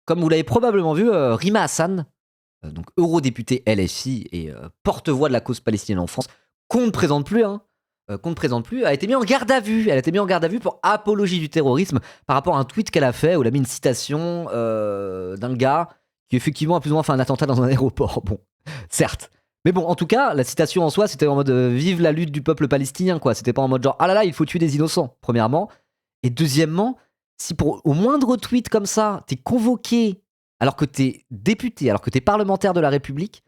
comme vous l'avez probablement vu, Rima Hassan, donc eurodéputée LFI et porte-voix de la cause palestinienne en France, qu'on ne présente plus, a été mis en garde à vue. Elle a été mise en garde à vue pour apologie du terrorisme par rapport à un tweet qu'elle a fait où elle a mis une citation d'un gars qui effectivement a plus ou moins fait un attentat dans un aéroport. Bon, certes. Mais bon, en tout cas, la citation en soi, c'était en mode vive la lutte du peuple palestinien, quoi. C'était pas en mode genre ah là là, il faut tuer des innocents, premièrement. Et deuxièmement, si pour au moindre tweet comme ça, t'es convoqué alors que t'es député, alors que t'es parlementaire de la République,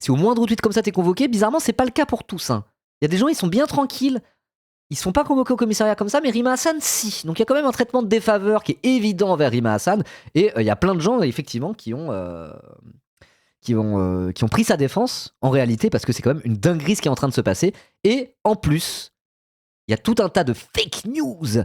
si au moindre tweet comme ça t'es convoqué, bizarrement, c'est pas le cas pour tous. Hein. Il y a des gens, ils sont bien tranquilles, ils sont pas convoqués au commissariat comme ça, mais Rima Hassan, si. Donc il y a quand même un traitement de défaveur qui est évident envers Rima Hassan, et il y a plein de gens, effectivement, qui ont pris sa défense, en réalité, parce que c'est quand même une dinguerie ce qui est en train de se passer, et en plus, il y a tout un tas de fake news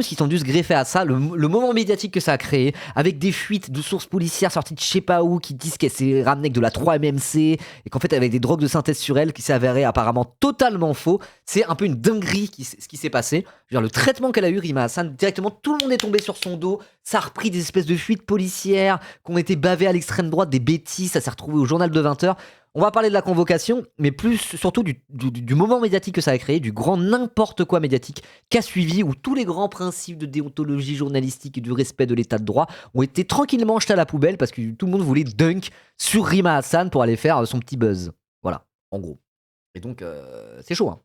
qui sont dû se greffer à ça, le moment médiatique que ça a créé, avec des fuites de sources policières sorties de je sais pas où, qui disent qu'elle s'est ramenée avec de la 3-MMC, et qu'en fait avec des drogues de synthèse sur elle, qui s'est avéré apparemment totalement faux. C'est un peu une dinguerie ce qui s'est passé. Je veux dire, le traitement qu'elle a eu, Rima Hassan, directement tout le monde est tombé sur son dos, ça a repris des espèces de fuites policières, qui ont été bavées à l'extrême droite, des bêtises, ça s'est retrouvé au journal de 20h. On va parler de la convocation, mais plus surtout du moment médiatique que ça a créé, du grand n'importe quoi médiatique qu'a suivi, où tous les grands principes de déontologie journalistique et du respect de l'état de droit ont été tranquillement jetés à la poubelle parce que tout le monde voulait dunk sur Rima Hassan pour aller faire son petit buzz. Voilà, en gros. Et donc, c'est chaud, hein.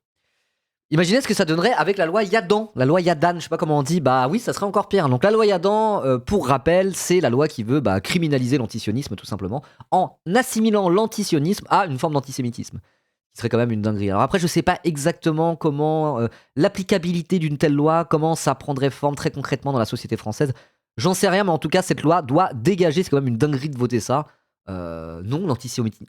Imaginez ce que ça donnerait avec la loi Yadan. La loi Yadan, je sais pas comment on dit, bah oui, ça serait encore pire. Donc la loi Yadan, pour rappel, c'est la loi qui veut criminaliser l'antisionisme tout simplement, en assimilant l'antisionisme à une forme d'antisémitisme. Ce serait quand même une dinguerie. Alors après, je sais pas exactement comment l'applicabilité d'une telle loi, comment ça prendrait forme très concrètement dans la société française. J'en sais rien, mais en tout cas, cette loi doit dégager. C'est quand même une dinguerie de voter ça. Non,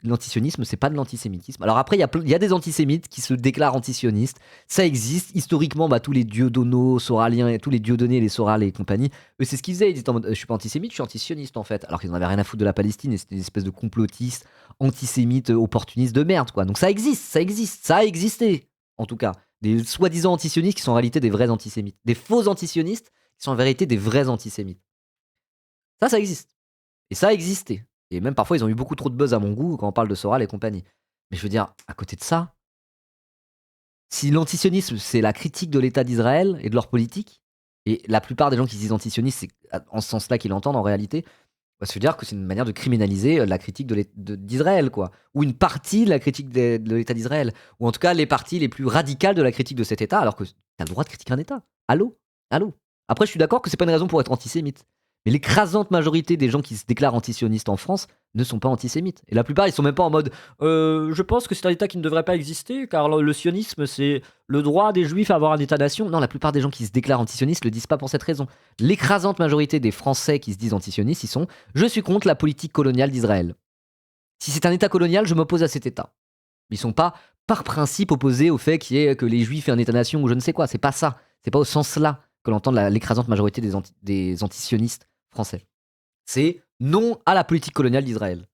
l'antisionisme, c'est pas de l'antisémitisme. Alors après, il y a des antisémites qui se déclarent antisionistes. Ça existe. Historiquement, tous les dieudonos, soraliens, et tous les dieudonnés, les sorales et compagnie, eux, c'est ce qu'ils faisaient. Ils étaient en mode, je suis pas antisémite, je suis antisioniste en fait. Alors qu'ils en avaient rien à foutre de la Palestine et c'était une espèce de complotistes, antisémites, opportunistes de merde, quoi. Donc ça existe, ça a existé, en tout cas. Des soi-disant antisionistes qui sont en réalité des vrais antisémites. Des faux antisionistes qui sont en vérité des vrais antisémites. Ça existe. Et ça a existé. Et même parfois, ils ont eu beaucoup trop de buzz à mon goût quand on parle de Soral et compagnie. Mais je veux dire, à côté de ça, si l'antisionisme, c'est la critique de l'État d'Israël et de leur politique, et la plupart des gens qui se disent antisionistes, c'est en ce sens-là qu'ils l'entendent en réalité, ça veut dire que c'est une manière de criminaliser la critique d'Israël, quoi. Ou une partie de la critique de l'État d'Israël. Ou en tout cas, les parties les plus radicales de la critique de cet État, alors que t'as le droit de critiquer un État. Allô. Après, je suis d'accord que c'est pas une raison pour être antisémite. Mais l'écrasante majorité des gens qui se déclarent antisionistes en France ne sont pas antisémites. Et la plupart, ils sont même pas en mode je pense que c'est un État qui ne devrait pas exister, car le sionisme, c'est le droit des juifs à avoir un État-nation. Non, la plupart des gens qui se déclarent antisionistes le disent pas pour cette raison. L'écrasante majorité des Français qui se disent antisionistes, ils sont je suis contre la politique coloniale d'Israël. Si c'est un État colonial, je m'oppose à cet État. Ils sont pas, par principe, opposés au fait que les juifs aient un État-nation ou je ne sais quoi. C'est pas ça. C'est pas au sens là que l'entend l'écrasante majorité des antisionistes français. C'est non à la politique coloniale d'Israël.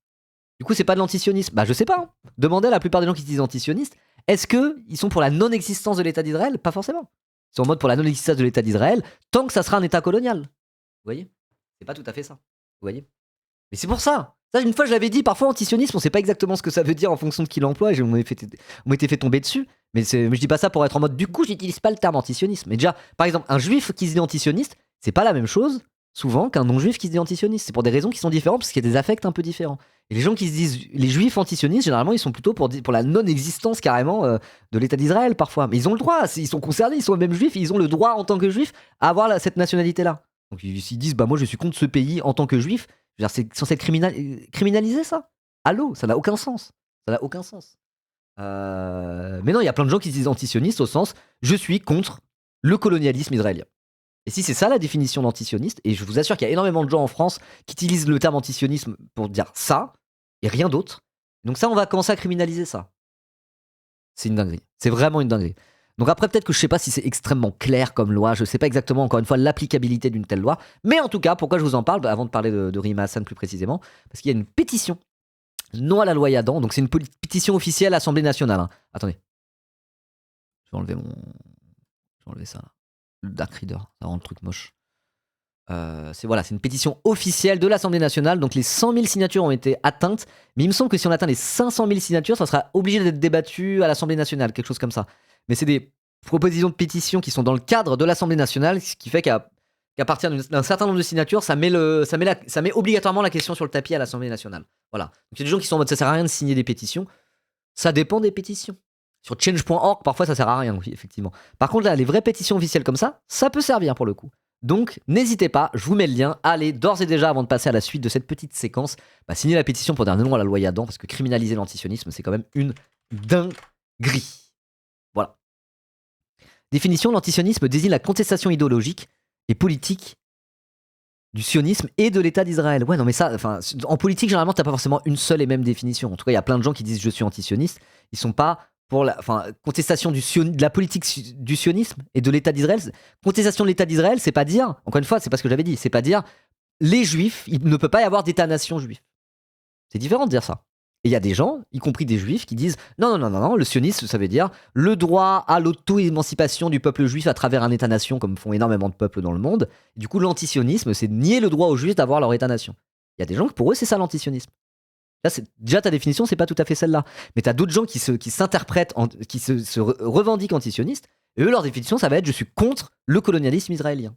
Du coup, c'est pas de l'antisionisme. Je sais pas. Hein. Demandez à la plupart des gens qui se disent antisionistes, est-ce qu'ils sont pour la non-existence de l'État d'Israël? Pas forcément. Ils sont en mode pour la non-existence de l'État d'Israël, tant que ça sera un État colonial. Vous voyez? C'est pas tout à fait ça. Vous voyez? Mais c'est pour ça. Ça, une fois, je l'avais dit, parfois, antisionisme, on sait pas exactement ce que ça veut dire en fonction de qui l'emploie, et on m'était fait tomber dessus. Mais je dis pas ça pour être en mode, du coup, j'utilise pas le terme antisionisme. Mais déjà, par exemple, un juif qui se dit antisioniste, c'est pas la même chose, souvent, qu'un non-juif qui se dit antisioniste. C'est pour des raisons qui sont différentes, parce qu'il y a des affects un peu différents. Et les gens qui se disent, les juifs antisionistes, généralement, ils sont plutôt pour la non-existence carrément de l'État d'Israël, parfois. Mais ils ont le droit, ils sont concernés, ils sont même juifs, et ils ont le droit, en tant que juifs, à avoir cette nationalité-là. Donc ils disent, moi, je suis contre ce pays en tant que juif. C'est censé être criminalisé, ça? Allô? Ça n'a aucun sens. Ça n'a aucun sens. Mais non, il y a plein de gens qui se disent antisionistes au sens je suis contre le colonialisme israélien. Et si c'est ça la définition d'antisioniste, et je vous assure qu'il y a énormément de gens en France qui utilisent le terme antisionisme pour dire ça et rien d'autre. Donc ça, on va commencer à criminaliser ça. C'est une dinguerie. C'est vraiment une dinguerie. Donc après, peut-être que je sais pas si c'est extrêmement clair comme loi, je sais pas exactement, encore une fois, l'applicabilité d'une telle loi, mais en tout cas, pourquoi je vous en parle, avant de parler de Rima Hassan plus précisément, parce qu'il y a une pétition, non à la loi Yadan, donc c'est une pétition officielle Assemblée nationale. Hein. Attendez. Je vais enlever ça là. Le Dark Reader, ça rend le truc moche. C'est une pétition officielle de l'Assemblée nationale, donc les 100 000 signatures ont été atteintes, mais il me semble que si on atteint les 500 000 signatures, ça sera obligé d'être débattu à l'Assemblée nationale, quelque chose comme ça. Mais c'est des propositions de pétition qui sont dans le cadre de l'Assemblée nationale, ce qui fait qu'à partir d'un certain nombre de signatures, ça met obligatoirement la question sur le tapis à l'Assemblée nationale. Voilà. Donc il y a des gens qui sont en mode ça sert à rien de signer des pétitions. Ça dépend des pétitions. Sur change.org, parfois ça sert à rien, oui, effectivement. Par contre, là, les vraies pétitions officielles comme ça peut servir pour le coup. Donc, n'hésitez pas, je vous mets le lien. Allez, d'ores et déjà, avant de passer à la suite de cette petite séquence, signez la pétition pour dire non à la loi Yadan, parce que criminaliser l'antisionisme, c'est quand même une dinguerie. Voilà. Définition, l'antisionisme désigne la contestation idéologique et politique du sionisme et de l'État d'Israël. Ouais, non, mais ça, en politique, généralement, t'as pas forcément une seule et même définition. En tout cas, il y a plein de gens qui disent je suis antisioniste. Ils sont pas pour la contestation de la politique du sionisme et de l'État d'Israël. Contestation de l'État d'Israël, c'est pas dire, encore une fois, c'est pas ce que j'avais dit, c'est pas dire les juifs, il ne peut pas y avoir d'État-nation juif. C'est différent de dire ça. Et il y a des gens, y compris des juifs, qui disent non, le sionisme, ça veut dire le droit à l'auto-émancipation du peuple juif à travers un État-nation, comme font énormément de peuples dans le monde. Et du coup, l'antisionisme, c'est nier le droit aux juifs d'avoir leur État-nation. Il y a des gens que pour eux, c'est ça l'antisionisme. Là, déjà ta définition, c'est pas tout à fait celle-là. Mais t'as d'autres gens qui s'interprètent, qui se revendiquent antisionistes, et eux, leur définition, ça va être je suis contre le colonialisme israélien.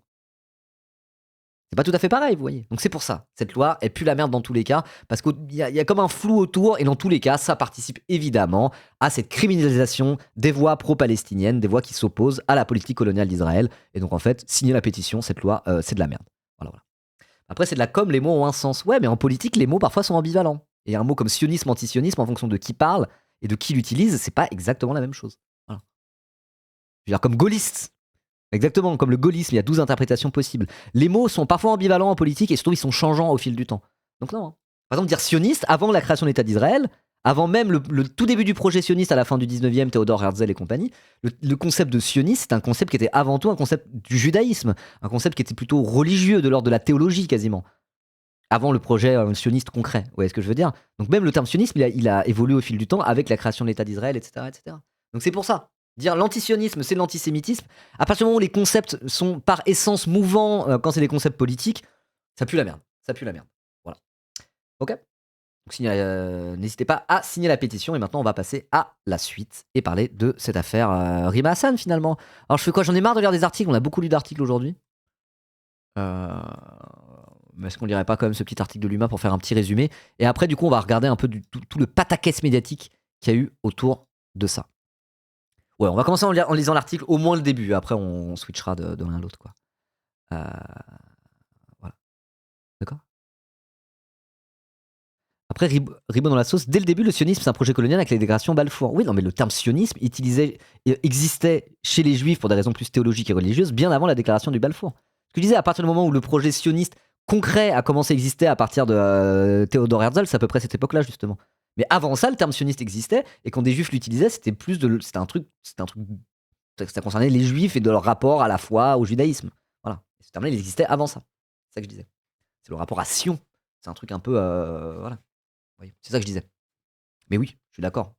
C'est pas tout à fait pareil, vous voyez. Donc c'est pour ça, cette loi, elle pue la merde dans tous les cas, parce qu'il y a comme un flou autour, et dans tous les cas, ça participe évidemment à cette criminalisation des voix pro-palestiniennes, des voix qui s'opposent à la politique coloniale d'Israël. Et donc en fait, signer la pétition, cette loi, c'est de la merde. Voilà. Après, c'est de la com, les mots ont un sens. Ouais, mais en politique, les mots parfois sont ambivalents. Et un mot comme sionisme, antisionisme, en fonction de qui parle et de qui l'utilise, c'est pas exactement la même chose. Voilà. Je veux dire, comme gaulliste. Exactement, comme le gaullisme, il y a 12 interprétations possibles. Les mots sont parfois ambivalents en politique et surtout ils sont changeants au fil du temps. Donc non. Par exemple, dire sioniste, avant la création de l'État d'Israël, avant même le tout début du projet sioniste à la fin du 19e, Théodore Herzl et compagnie, le concept de sioniste, c'est un concept qui était avant tout un concept du judaïsme, un concept qui était plutôt religieux, de l'ordre de la théologie quasiment. Avant le projet sioniste concret, vous voyez ce que je veux dire? Donc même le terme sionisme, il a évolué au fil du temps avec la création de l'État d'Israël, etc., etc. Donc c'est pour ça. Dire l'antisionisme, c'est l'antisémitisme. À partir du moment où les concepts sont par essence mouvants, quand c'est des concepts politiques, ça pue la merde. Ça pue la merde. Voilà. Ok? Donc n'hésitez pas à signer la pétition. Et maintenant, on va passer à la suite et parler de cette affaire Rima Hassan finalement. Alors je fais quoi? J'en ai marre de lire des articles. On a beaucoup lu d'articles aujourd'hui. Mais est-ce qu'on lirait pas quand même ce petit article de l'UMA pour faire un petit résumé? Et après, du coup, on va regarder un peu tout le pataquès médiatique qu'il y a eu autour de ça. Ouais, on va commencer en lisant l'article, au moins le début. Après, on switchera de l'un à l'autre, quoi. Voilà. D'accord? Après, Ribot dans la sauce, dès le début, le sionisme, c'est un projet colonial avec la déclaration Balfour. Oui, non, mais le terme sionisme existait chez les juifs pour des raisons plus théologiques et religieuses, bien avant la déclaration du Balfour. Ce que je disais, à partir du moment où le projet sioniste concret a commencé à exister à partir de Théodore Herzl, c'est à peu près cette époque-là, justement. Mais avant ça, le terme sioniste existait, et quand des juifs l'utilisaient, c'était un truc, ça concernait les juifs et de leur rapport à la foi, au judaïsme. Voilà. Ce terme-là, il existait avant ça. C'est ça que je disais. C'est le rapport à Sion. C'est un truc un peu, voilà. Oui, c'est ça que je disais. Mais oui, je suis d'accord.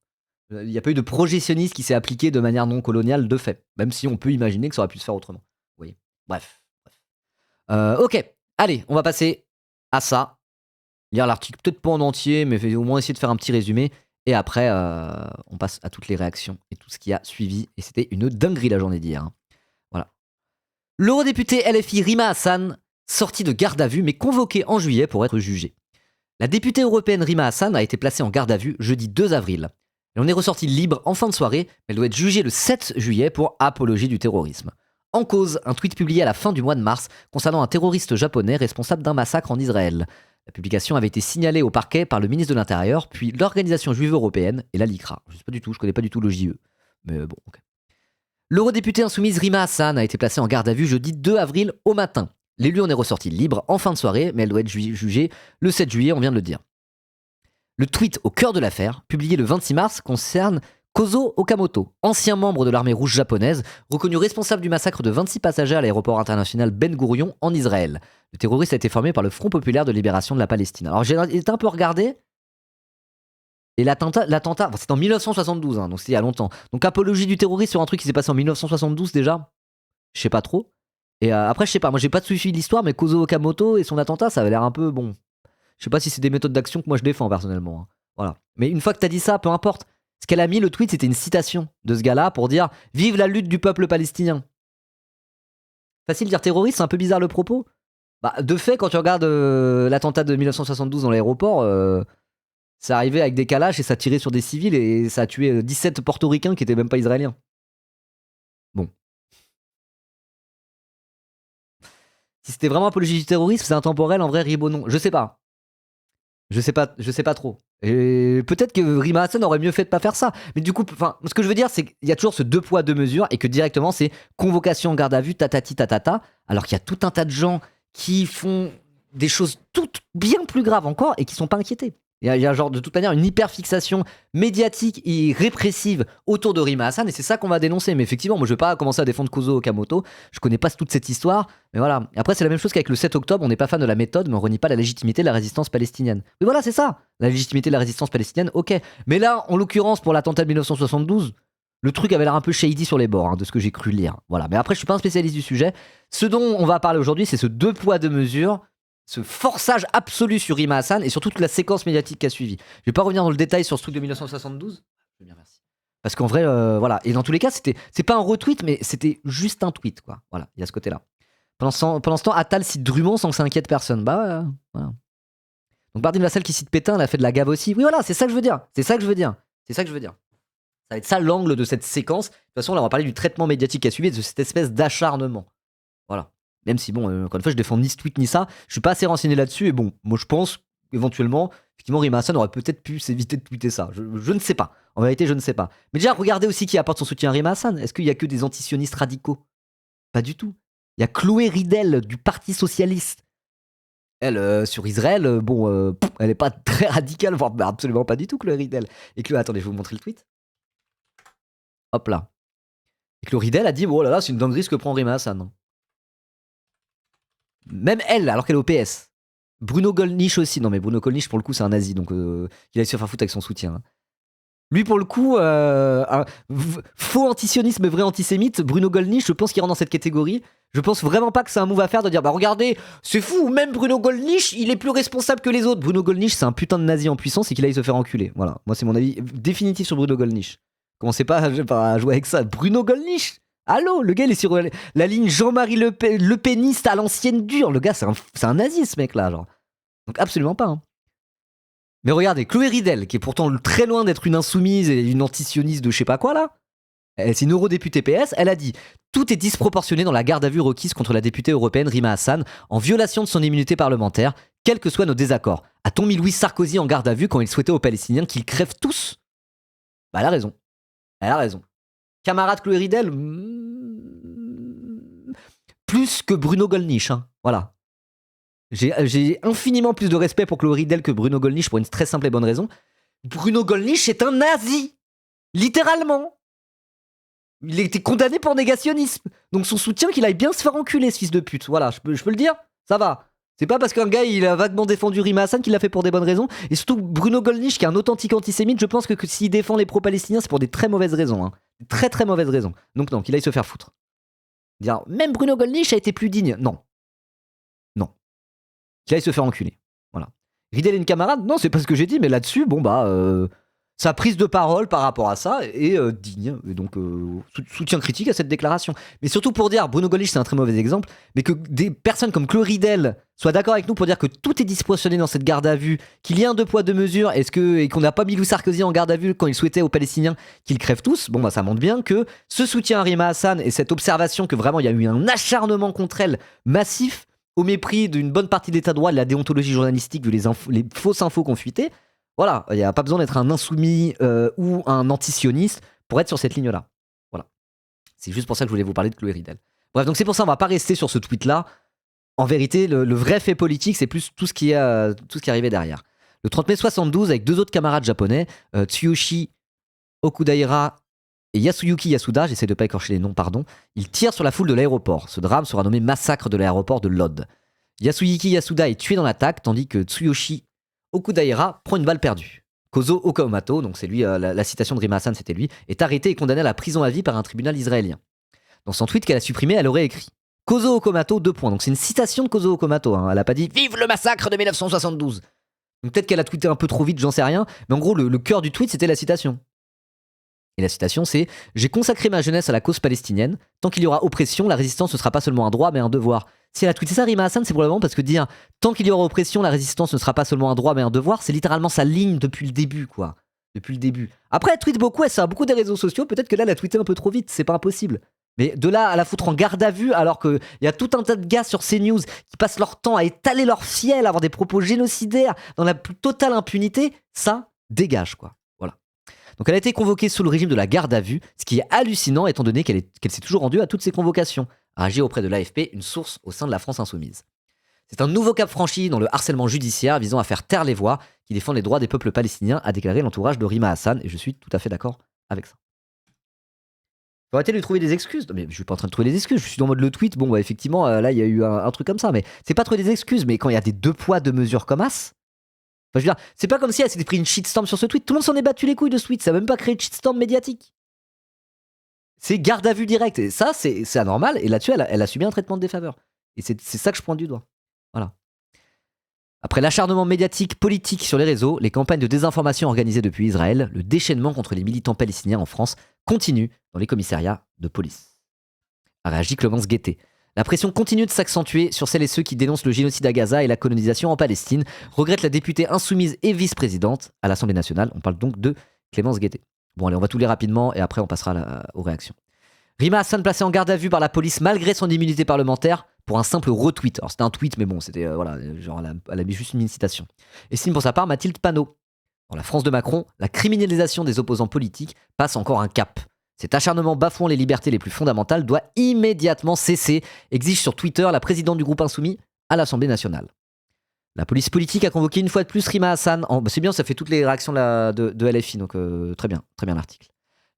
Il n'y a pas eu de projet sioniste qui s'est appliqué de manière non coloniale de fait, même si on peut imaginer que ça aurait pu se faire autrement. Vous voyez. Bref. Ok, allez, on va passer à ça. Lire l'article peut-être pas en entier, mais au moins essayer de faire un petit résumé. Et après, on passe à toutes les réactions et tout ce qui a suivi. Et c'était une dinguerie la journée d'hier. Hein. Voilà. L'eurodéputé LFI Rima Hassan, sortie de garde à vue, mais convoquée en juillet pour être jugée. La députée européenne Rima Hassan a été placée en garde à vue jeudi 2 avril. Elle en est ressortie libre en fin de soirée, mais elle doit être jugée le 7 juillet pour apologie du terrorisme. En cause, un tweet publié à la fin du mois de mars concernant un terroriste japonais responsable d'un massacre en Israël. La publication avait été signalée au parquet par le ministre de l'Intérieur, puis l'Organisation juive européenne et la LICRA. Je connais pas du tout le JE. Mais bon, ok. L'eurodéputée insoumise Rima Hassan a été placée en garde à vue jeudi 2 avril au matin. L'élu en est ressorti libre en fin de soirée, mais elle doit être jugée le 7 juillet, on vient de le dire. Le tweet au cœur de l'affaire, publié le 26 mars, concerne Kozo Okamoto, ancien membre de l'armée rouge japonaise, reconnu responsable du massacre de 26 passagers à l'aéroport international Ben Gourion en Israël. Le terroriste a été formé par le Front populaire de libération de la Palestine. Alors j'ai été un peu regardé, et l'attentat, c'était en 1972, hein, donc c'était il y a longtemps. Donc apologie du terrorisme sur un truc qui s'est passé en 1972 déjà, je sais pas trop. Et après, je sais pas, moi j'ai pas de suivi de l'histoire, mais Kozo Okamoto et son attentat, ça avait l'air un peu bon. Je sais pas si c'est des méthodes d'action que moi je défends personnellement, hein. Voilà. Mais une fois que t'as dit ça, peu importe. Ce qu'elle a mis, le tweet, c'était une citation de ce gars-là pour dire vive la lutte du peuple palestinien. Facile de dire terroriste, c'est un peu bizarre le propos. Bah, de fait, quand tu regardes l'attentat de 1972 dans l'aéroport, ça arrivait avec des calages et ça tirait sur des civils et ça a tué 17 portoricains qui étaient même pas israéliens. Bon. Si c'était vraiment apologie du terrorisme, c'est intemporel, en vrai, Ribo non. Je sais pas. Je sais pas trop. Et peut-être que Rima Hassan aurait mieux fait de pas faire ça. Mais du coup, enfin, ce que je veux dire, c'est qu'il y a toujours ce 2 poids 2 mesures et que directement c'est convocation en garde à vue, tatati tatata, alors qu'il y a tout un tas de gens qui font des choses toutes bien plus graves encore et qui sont pas inquiétés. Il y a genre de toute manière une hyperfixation médiatique et répressive autour de Rima Hassan et c'est ça qu'on va dénoncer. Mais effectivement, moi je vais pas commencer à défendre Kozo Okamoto, je connais pas toute cette histoire, mais voilà. Et après, c'est la même chose qu'avec le 7 octobre, on n'est pas fan de la méthode, mais on renie pas la légitimité de la résistance palestinienne. Mais voilà, c'est ça, la légitimité de la résistance palestinienne, ok. Mais là, en l'occurrence, pour l'attentat de 1972, le truc avait l'air un peu shady sur les bords, hein, de ce que j'ai cru lire. Voilà. Mais après, je suis pas un spécialiste du sujet. Ce dont on va parler aujourd'hui, c'est ce 2 poids 2 mesures, ce forçage absolu sur Rima Hassan et surtout toute la séquence médiatique qui a suivi. Je vais pas revenir dans le détail sur ce truc de 1972. Bien, merci. Parce qu'en vrai, voilà. Et dans tous les cas, c'est pas un retweet, mais c'était juste un tweet, quoi. Voilà, il y a ce côté-là. Pendant ce temps, Attal cite Drummond sans que ça inquiète personne. Bah, voilà. Donc Bardine Vassal qui cite Pétain, elle a fait de la gave aussi. Oui, voilà, c'est ça que je veux dire. Ça va être ça l'angle de cette séquence. De toute façon, là, on va parler du traitement médiatique qui a suivi, de cette espèce d'acharnement. Voilà. Même si, bon, encore une fois, je défends ni ce tweet ni ça, je suis pas assez renseigné là-dessus, et bon, moi je pense, éventuellement, effectivement, Rima Hassan aurait peut-être pu s'éviter de tweeter ça. Je ne sais pas. En vérité, je ne sais pas. Mais déjà, regardez aussi qui apporte son soutien à Rima Hassan. Est-ce qu'il y a que des antisionistes radicaux? Pas du tout. Il y a Chloé Ridel du Parti Socialiste. Elle, sur Israël, elle est pas très radicale, voire absolument pas du tout, Chloé Ridel. Et Chloé, attendez, je vais vous montrer le tweet. Hop là. Et Chloé Ridel a dit, oh là là, c'est une dinguerie ce que prend Rima Hassan. Même elle, alors qu'elle est au PS. Bruno Gollnisch aussi. Non, mais Bruno Gollnisch, pour le coup, c'est un nazi, donc il aille se faire foutre avec son soutien. Hein. Lui, pour le coup, faux antisionisme, mais vrai antisémite, Bruno Gollnisch, je pense qu'il rentre dans cette catégorie. Je pense vraiment pas que c'est un move à faire de dire, bah regardez, c'est fou, même Bruno Gollnisch, il est plus responsable que les autres. Bruno Gollnisch, c'est un putain de nazi en puissance et qu'il aille se faire enculer. Voilà, moi, c'est mon avis définitif sur Bruno Gollnisch. Commencez pas à jouer avec ça. Bruno Gollnisch. Allô, le gars il est sur la ligne Jean-Marie Le Peniste à l'ancienne dure. Le gars c'est un nazi ce mec là, genre. Donc absolument pas. Hein. Mais regardez, Chloé Ridel, qui est pourtant très loin d'être une insoumise et une antisioniste de je sais pas quoi là. C'est une eurodéputée PS, elle a dit « Tout est disproportionné dans la garde à vue requise contre la députée européenne Rima Hassan en violation de son immunité parlementaire, quels que soient nos désaccords. A-t-on mis Louis Sarkozy en garde à vue quand il souhaitait aux Palestiniens qu'ils crèvent tous ?» Bah elle a raison. Elle a raison. Camarade Chloé Ridel, plus que Bruno Gollnisch, hein. Voilà. J'ai infiniment plus de respect pour Chloé Ridel que Bruno Gollnisch pour une très simple et bonne raison. Bruno Gollnisch est un nazi, littéralement. Il a été condamné pour négationnisme. Donc son soutien, qu'il aille bien se faire enculer, ce fils de pute. Voilà, je peux le dire. Ça va. C'est pas parce qu'un gars il a vaguement défendu Rima Hassan qu'il l'a fait pour des bonnes raisons. Et surtout Bruno Gollnisch, qui est un authentique antisémite, je pense que s'il défend les pro-palestiniens, c'est pour des très mauvaises raisons. Hein. Très très mauvaises raisons. Donc non, qu'il aille se faire foutre. Dire, même Bruno Gollnisch a été plus digne. Non. Non. Qu'il aille se faire enculer. Voilà. Ridel est une camarade? Non, c'est pas ce que j'ai dit, mais là-dessus, sa prise de parole par rapport à ça est digne. Et donc, soutien critique à cette déclaration. Mais surtout pour dire, Bruno Gollnisch, c'est un très mauvais exemple, mais que des personnes comme Chloé Ridel soient d'accord avec nous pour dire que tout est disproportionné dans cette garde à vue, qu'il y a un 2 poids 2 mesures, et qu'on n'a pas mis Louis Sarkozy en garde à vue quand il souhaitait aux Palestiniens qu'ils crèvent tous, ça montre bien que ce soutien à Rima Hassan et cette observation que vraiment il y a eu un acharnement contre elle massif, au mépris d'une bonne partie de l'état de droit et de la déontologie journalistique vu les fausses infos qu'on fuitait. Voilà, il n'y a pas besoin d'être un insoumis ou un antisioniste pour être sur cette ligne-là. Voilà. C'est juste pour ça que je voulais vous parler de Chloé Ridel. Bref, donc c'est pour ça qu'on va pas rester sur ce tweet-là. En vérité, le vrai fait politique, c'est plus tout ce qui est arrivé derrière. Le 30 mai 72, avec 2 autres camarades japonais, Tsuyoshi Okudaira et Yasuyuki Yasuda, j'essaie de pas écorcher les noms, pardon, ils tirent sur la foule de l'aéroport. Ce drame sera nommé massacre de l'aéroport de Lod. Yasuyuki Yasuda est tué dans l'attaque, tandis que Tsuyoshi Okudaira prend une balle perdue. Kozo Okamoto, donc c'est lui, la citation de Rima Hassan, c'était lui, est arrêté et condamné à la prison à vie par un tribunal israélien. Dans son tweet qu'elle a supprimé, elle aurait écrit Kozo Okamoto, 2 points. Donc c'est une citation de Kozo Okamoto. Hein. Elle a pas dit vive le massacre de 1972. Donc peut-être qu'elle a tweeté un peu trop vite, j'en sais rien. Mais en gros, le cœur du tweet, c'était la citation. Et la citation, c'est j'ai consacré ma jeunesse à la cause palestinienne. Tant qu'il y aura oppression, la résistance ne sera pas seulement un droit, mais un devoir. Si elle a tweeté ça, Rima Hassan, c'est probablement parce que dire tant qu'il y aura oppression, la résistance ne sera pas seulement un droit, mais un devoir, c'est littéralement sa ligne depuis le début, quoi. Depuis le début. Après, elle tweet beaucoup, elle sert beaucoup des réseaux sociaux. Peut-être que là, elle a tweeté un peu trop vite, c'est pas impossible. Mais de là à la foutre en garde à vue, alors qu'il y a tout un tas de gars sur CNews qui passent leur temps à étaler leur fiel, à avoir des propos génocidaires dans la plus totale impunité, ça dégage, quoi. Voilà. Donc elle a été convoquée sous le régime de la garde à vue, ce qui est hallucinant étant donné qu'elle s'est toujours rendue à toutes ces convocations, a agi auprès de l'AFP, une source au sein de la France insoumise. C'est un nouveau cap franchi dans le harcèlement judiciaire visant à faire taire les voix qui défendent les droits des peuples palestiniens, a déclaré l'entourage de Rima Hassan, et je suis tout à fait d'accord avec ça. Faut arrêter de lui trouver des excuses. Non, mais je suis pas en train de trouver des excuses, je suis dans mode le tweet. Bon, bah, effectivement, là, il y a eu un truc comme ça, mais c'est pas trouver des excuses. Mais quand il y a des 2 poids, 2 mesures comme as, enfin, je veux dire, c'est pas comme si elle s'était pris une shitstorm sur ce tweet. Tout le monde s'en est battu les couilles de ce tweet, ça a même pas créé de shitstorm médiatique. C'est garde à vue direct, et ça, c'est anormal, et là-dessus, elle a subi un traitement de défaveur. Et c'est ça que je pointe du doigt. Voilà. Après l'acharnement médiatique politique sur les réseaux, les campagnes de désinformation organisées depuis Israël, le déchaînement contre les militants palestiniens en France continue dans les commissariats de police. A réagi Clémence Guettet. La pression continue de s'accentuer sur celles et ceux qui dénoncent le génocide à Gaza et la colonisation en Palestine, regrette la députée insoumise et vice-présidente à l'Assemblée nationale. On parle donc de Clémence Guettet. Bon allez, on va tout lire rapidement et après on passera aux réactions. Rima Hassan placée en garde à vue par la police malgré son immunité parlementaire pour un simple retweet. Alors c'était un tweet, mais bon, c'était voilà, genre elle a mis juste une citation. Et signe pour sa part Mathilde Panot. Dans la France de Macron, la criminalisation des opposants politiques passe encore un cap. Cet acharnement bafouant les libertés les plus fondamentales doit immédiatement cesser, exige sur Twitter la présidente du groupe Insoumis à l'Assemblée nationale. La police politique a convoqué une fois de plus Rima Hassan. C'est bien, ça fait toutes les réactions de LFI, donc très bien l'article.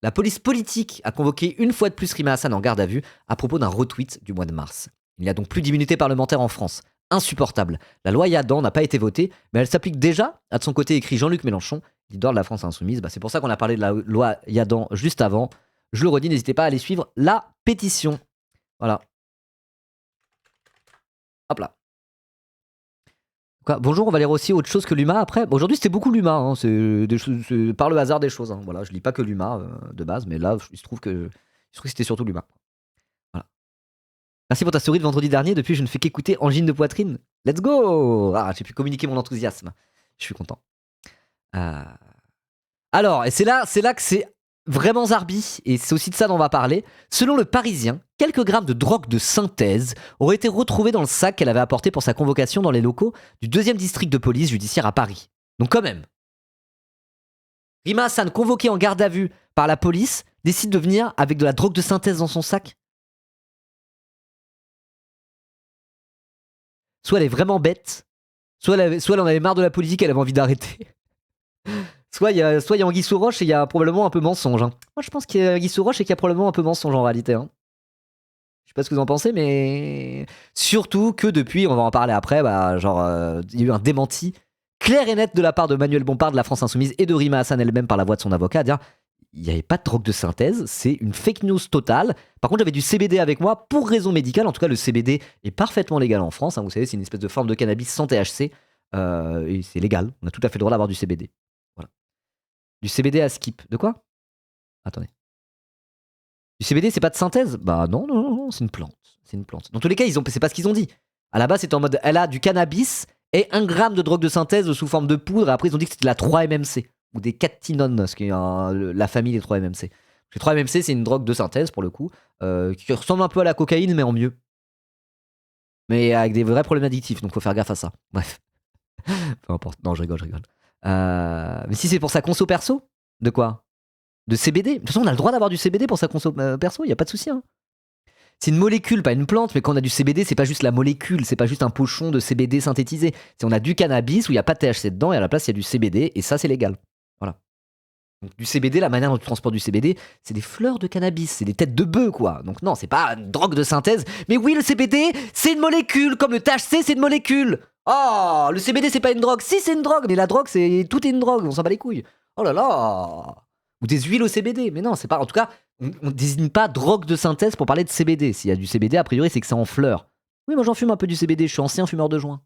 La police politique a convoqué une fois de plus Rima Hassan en garde à vue à propos d'un retweet du mois de mars. Il n'y a donc plus d'immunité parlementaire en France. Insupportable. La loi Yadan n'a pas été votée, mais elle s'applique déjà, a de son côté écrit Jean-Luc Mélenchon, leader de la France insoumise. C'est pour ça qu'on a parlé de la loi Yadan juste avant. Je le redis, n'hésitez pas à aller suivre la pétition. Voilà. Hop là. Quoi, bonjour, on va lire aussi autre chose que l'UMA après. Bon, aujourd'hui, c'était beaucoup l'UMA. Hein. C'est par le hasard des choses. Hein. Voilà, je lis pas que l'UMA de base, mais là, il se trouve que c'était surtout l'UMA. Voilà. Merci pour ta story de vendredi dernier. Depuis, je ne fais qu'écouter Angine de poitrine. Let's go! Ah, j'ai pu communiquer mon enthousiasme. Je suis content. Alors, et c'est là que c'est vraiment zarbi, et c'est aussi de ça dont on va parler. Selon le Parisien, quelques grammes de drogue de synthèse auraient été retrouvés dans le sac qu'elle avait apporté pour sa convocation dans les locaux du 2e district de police judiciaire à Paris. Donc quand même. Rima Hassan, convoquée en garde à vue par la police, décide de venir avec de la drogue de synthèse dans son sac. Soit elle est vraiment bête, soit elle en avait marre de la politique, elle avait envie d'arrêter. Soit il y a Anguille sous roche et il y a probablement un peu mensonge. Hein. Moi, je pense qu'il y a Anguille sous roche et qu'il y a probablement un peu mensonge en réalité. Hein. Je sais pas ce que vous en pensez, mais surtout que depuis, on va en parler après, il y a eu un démenti clair et net de la part de Manuel Bompard de la France Insoumise et de Rima Hassan elle-même par la voix de son avocat, à dire il n'y avait pas de drogue de synthèse, c'est une fake news totale. Par contre, j'avais du CBD avec moi pour raison médicale. En tout cas, le CBD est parfaitement légal en France. Hein. Vous savez, c'est une espèce de forme de cannabis sans THC et c'est légal. On a tout à fait le droit d'avoir du CBD. Du CBD à skip. De quoi? Attendez. Du CBD, c'est pas de synthèse? Bah non, c'est une plante. C'est une plante. Dans tous les cas, c'est pas ce qu'ils ont dit. À la base, c'était en mode, elle a du cannabis et 1 gramme de drogue de synthèse sous forme de poudre. Et après, ils ont dit que c'était de la 3-MMC ou des catinones, ce qui est la famille des 3-MMC. Les 3-MMC, c'est une drogue de synthèse pour le coup, qui ressemble un peu à la cocaïne, mais en mieux. Mais avec des vrais problèmes addictifs, donc faut faire gaffe à ça. Bref. Peu importe. Non, je rigole. Mais si c'est pour sa conso perso, de quoi? De CBD. De toute façon, on a le droit d'avoir du CBD pour sa conso perso, il y a pas de souci. Hein. C'est une molécule, pas une plante, mais quand on a du CBD, c'est pas juste la molécule, c'est pas juste un pochon de CBD synthétisé. C'est on a du cannabis où il y a pas de THC dedans et à la place il y a du CBD et ça c'est légal. Voilà. Donc du CBD, la manière dont tu transportes du CBD, c'est des fleurs de cannabis, c'est des têtes de bœuf quoi. Donc non, c'est pas une drogue de synthèse. Mais oui, le CBD, c'est une molécule, comme le THC, c'est une molécule. Oh, le CBD c'est pas une drogue. Si c'est une drogue, mais la drogue tout est une drogue, on s'en bat les couilles. Oh là là. ou des huiles au CBD. Mais non, c'est pas. En tout cas, on désigne pas drogue de synthèse pour parler de CBD. S'il y a du CBD, a priori, c'est que c'est en fleurs. Oui, moi j'en fume un peu du CBD. Je suis ancien fumeur de joint.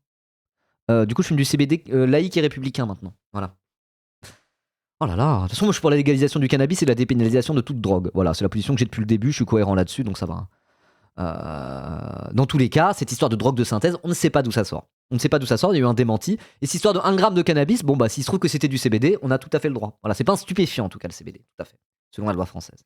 Du coup, je fume du CBD laïque et républicain maintenant. Voilà. Oh là là, de toute façon, moi je suis pour la légalisation du cannabis et la dépénalisation de toute drogue. Voilà, c'est la position que j'ai depuis le début, je suis cohérent là-dessus, donc ça va. Dans tous les cas, cette histoire de drogue de synthèse, on ne sait pas d'où ça sort. On ne sait pas d'où ça sort, il y a eu un démenti. Et cette histoire de 1 gramme de cannabis, bon bah s'il se trouve que c'était du CBD, on a tout à fait le droit. Voilà, c'est pas un stupéfiant en tout cas le CBD, tout à fait, selon la loi française.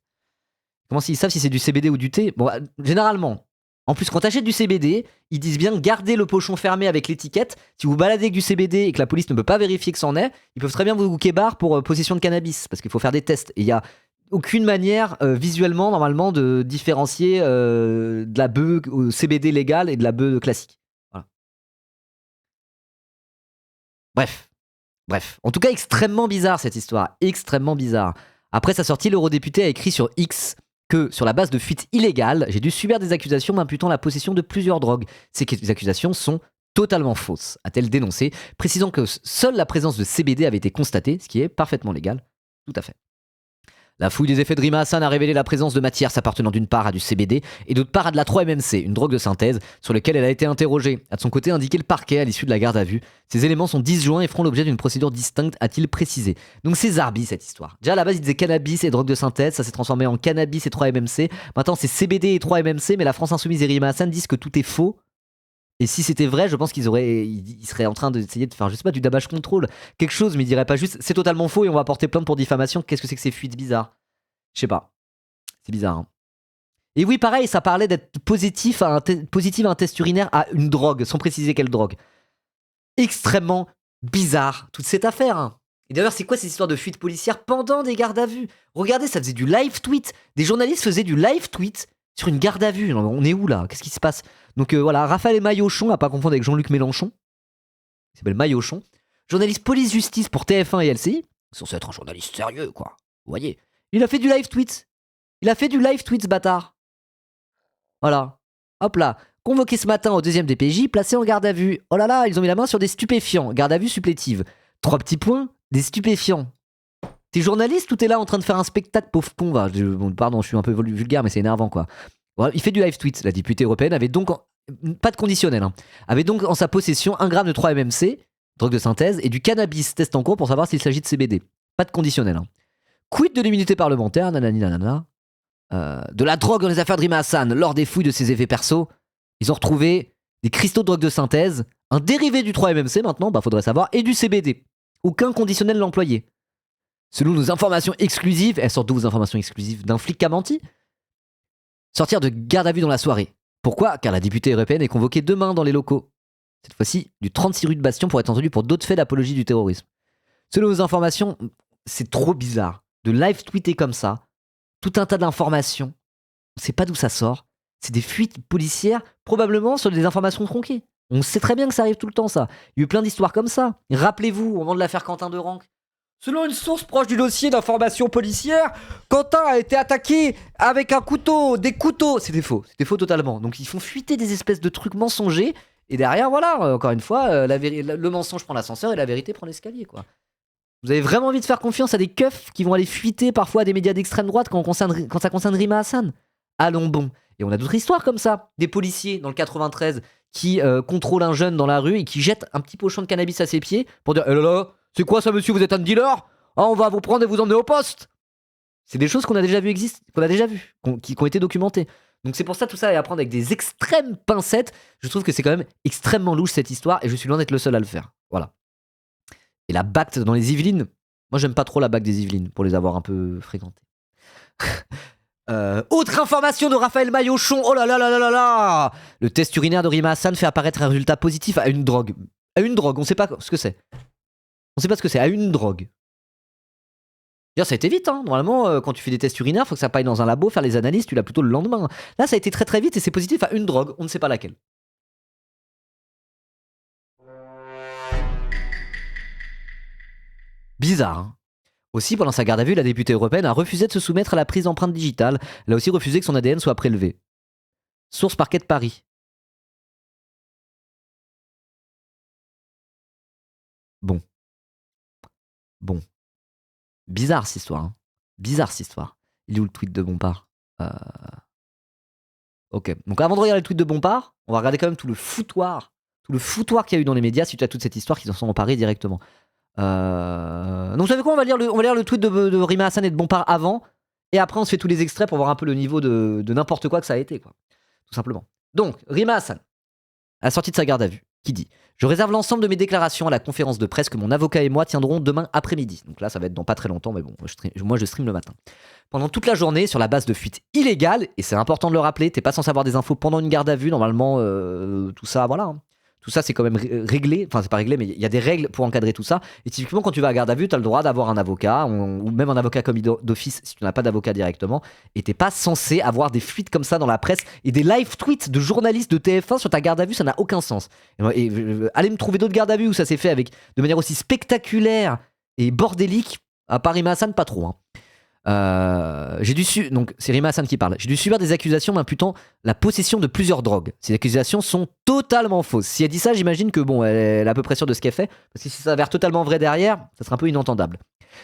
Comment s'ils savent si c'est du CBD ou du thé? Bon, généralement. En plus, quand t'achètes du CBD, ils disent bien gardez le pochon fermé avec l'étiquette. Si vous baladez avec du CBD et que la police ne peut pas vérifier que c'en est, ils peuvent très bien vous kébar pour possession de cannabis, parce qu'il faut faire des tests. Et il y a aucune manière visuellement, normalement, de différencier de la bœuf au CBD légal et de la bœuf classique. Voilà. Bref. Bref. En tout cas, extrêmement bizarre cette histoire. Extrêmement bizarre. Après sa sortie, l'eurodéputé a écrit sur X que, sur la base de fuites illégales, j'ai dû subir des accusations m'imputant la possession de plusieurs drogues. Ces accusations sont totalement fausses, a-t-elle dénoncé, précisant que seule la présence de CBD avait été constatée, ce qui est parfaitement légal. Tout à fait. La fouille des effets de Rima Hassan a révélé la présence de matières s'appartenant d'une part à du CBD et d'autre part à de la 3-MMC, une drogue de synthèse, sur laquelle elle a été interrogée. A de son côté indiqué le parquet à l'issue de la garde à vue. Ces éléments sont disjoints et feront l'objet d'une procédure distincte, a-t-il précisé. Donc c'est Zarbi cette histoire. Déjà à la base il disait cannabis et drogue de synthèse, ça s'est transformé en cannabis et 3-MMC. Maintenant c'est CBD et 3-MMC, mais la France Insoumise et Rima Hassan disent que tout est faux. Et si c'était vrai, je pense ils seraient en train d'essayer de faire, je sais pas, du damage control, quelque chose, mais ils diraient pas juste c'est totalement faux et on va porter plainte pour diffamation. Qu'est-ce que c'est que ces fuites bizarres? Je sais pas. C'est bizarre. Hein. Et oui, pareil, ça parlait d'être positif à un test urinaire à une drogue, sans préciser quelle drogue. Extrêmement bizarre, toute cette affaire. Hein. Et d'ailleurs, c'est quoi ces histoires de fuite policière pendant des gardes à vue? Regardez, ça faisait du live tweet. Des journalistes faisaient du live tweet sur une garde à vue. On est où là? Qu'est-ce qui se passe? Donc voilà, Raphaël Maillochon, à pas confondre avec Jean-Luc Mélenchon. Il s'appelle Maillochon. Journaliste police-justice pour TF1 et LCI. Censé être un journaliste sérieux, quoi. Vous voyez? Il a fait du live tweet. Il a fait du live tweet, ce bâtard. Voilà. Hop là. Convoqué ce matin au 2e DPJ, placé en garde à vue. Oh là là, ils ont mis la main sur des stupéfiants. Garde à vue supplétive. 3 petits points, des stupéfiants. T'es journaliste ou t'es là en train de faire un spectacle, pauvre con va. Bon, pardon, je suis un peu vulgaire, mais c'est énervant quoi. Voilà, il fait du live tweet. La députée européenne avait donc, pas de conditionnel, hein, avait donc en sa possession 1 gramme de 3-MMC, drogue de synthèse, et du cannabis, test en cours pour savoir s'il s'agit de CBD. Pas de conditionnel. Hein. Quid de l'immunité parlementaire, nanani nanana. De la drogue dans les affaires de Rima Hassan. Lors des fouilles de ses effets perso, ils ont retrouvé des cristaux de drogue de synthèse, un dérivé du 3-MMC maintenant, bah faudrait savoir, et du CBD. Aucun conditionnel l'employé. Selon nos informations exclusives, elles sortent d'où vos informations exclusives? D'un flic qui a menti? Sortir de garde à vue dans la soirée. Pourquoi? Car la députée européenne est convoquée demain dans les locaux. Cette fois-ci, du 36 rue de Bastion pour être entendue pour d'autres faits d'apologie du terrorisme. Selon nos informations, c'est trop bizarre. De live tweeter comme ça, tout un tas d'informations. On sait pas d'où ça sort. C'est des fuites policières, probablement sur des informations tronquées. On sait très bien que ça arrive tout le temps, ça. Il y a eu plein d'histoires comme ça. Rappelez-vous, au moment de l'affaire Quentin de Ranc. Selon une source proche du dossier d'information policière, Quentin a été attaqué avec un couteau, des couteaux. C'était faux totalement. Donc ils font fuiter des espèces de trucs mensongers. Et derrière, voilà, encore une fois, le mensonge prend l'ascenseur et la vérité prend l'escalier, quoi. Vous avez vraiment envie de faire confiance à des keufs qui vont aller fuiter parfois à des médias d'extrême droite quand ça concerne Rima Hassan? Allons bon. Et on a d'autres histoires comme ça. Des policiers dans le 93 qui contrôlent un jeune dans la rue et qui jettent un petit pochon de cannabis à ses pieds pour dire: eh là là, c'est quoi ça monsieur, vous êtes un dealer? Ah, on va vous prendre et vous emmener au poste. C'est des choses qu'on a déjà vu qui ont été documentées. Donc c'est pour ça tout ça est à prendre avec des extrêmes pincettes. Je trouve que c'est quand même extrêmement louche cette histoire et je suis loin d'être le seul à le faire. Voilà. Et la BACT dans les Yvelines, moi j'aime pas trop la BAC des Yvelines pour les avoir un peu fréquentées. Autre information de Raphaël Maillochon, oh là là là là là là. Le test urinaire de Rima Hassan fait apparaître un résultat positif à une drogue. À une drogue, on sait pas ce que c'est. On sait pas ce que c'est, à une drogue. D'ailleurs, ça a été vite, hein. Normalement, quand tu fais des tests urinaires, faut que ça aille dans un labo, faire les analyses, tu l'as plutôt le lendemain. Là, ça a été très très vite et c'est positif à une drogue, on ne sait pas laquelle. Bizarre, hein. Aussi, pendant sa garde à vue, la députée européenne a refusé de se soumettre à la prise d'empreinte digitale. Elle a aussi refusé que son ADN soit prélevé. Source parquet de Paris. Bon. Bon. Bizarre cette histoire. Hein. Bizarre cette histoire. Il est où le tweet de Bompard? Ok. Donc avant de regarder le tweet de Bompard, on va regarder quand même tout le foutoir qu'il y a eu dans les médias suite à toute cette histoire qui s'en sont emparés directement. Donc vous savez quoi, on va lire le tweet de Rima Hassan et de Bompard avant, et après on se fait tous les extraits pour voir un peu le niveau de n'importe quoi que ça a été, quoi. Tout simplement. Donc, Rima Hassan, à la sortie de sa garde à vue, qui dit: je réserve l'ensemble de mes déclarations à la conférence de presse que mon avocat et moi tiendrons demain après-midi. Donc là, ça va être dans pas très longtemps, mais bon, moi je stream le matin. Pendant toute la journée, sur la base de fuites illégales, et c'est important de le rappeler, t'es pas censé avoir des infos pendant une garde à vue, normalement, tout ça, voilà. Hein. Tout ça, c'est quand même réglé. Enfin, c'est pas réglé, mais il y a des règles pour encadrer tout ça. Et typiquement, quand tu vas à garde à vue, tu as le droit d'avoir un avocat, ou même un avocat commis d'office si tu n'as pas d'avocat directement. Et t'es pas censé avoir des fuites comme ça dans la presse et des live tweets de journalistes de TF1 sur ta garde à vue, ça n'a aucun sens. Allez me trouver d'autres gardes à vue où ça s'est fait de manière aussi spectaculaire et bordélique. À part Rima Hassan, pas trop. Hein. Donc c'est Rima Hassan qui parle. J'ai dû subir des accusations m'imputant la possession de plusieurs drogues. Ces accusations sont totalement fausses. Si elle dit ça, j'imagine que bon, elle est à peu près sûre de ce qu'elle fait, parce que si ça s'avère totalement vrai derrière, ça sera un peu inentendable.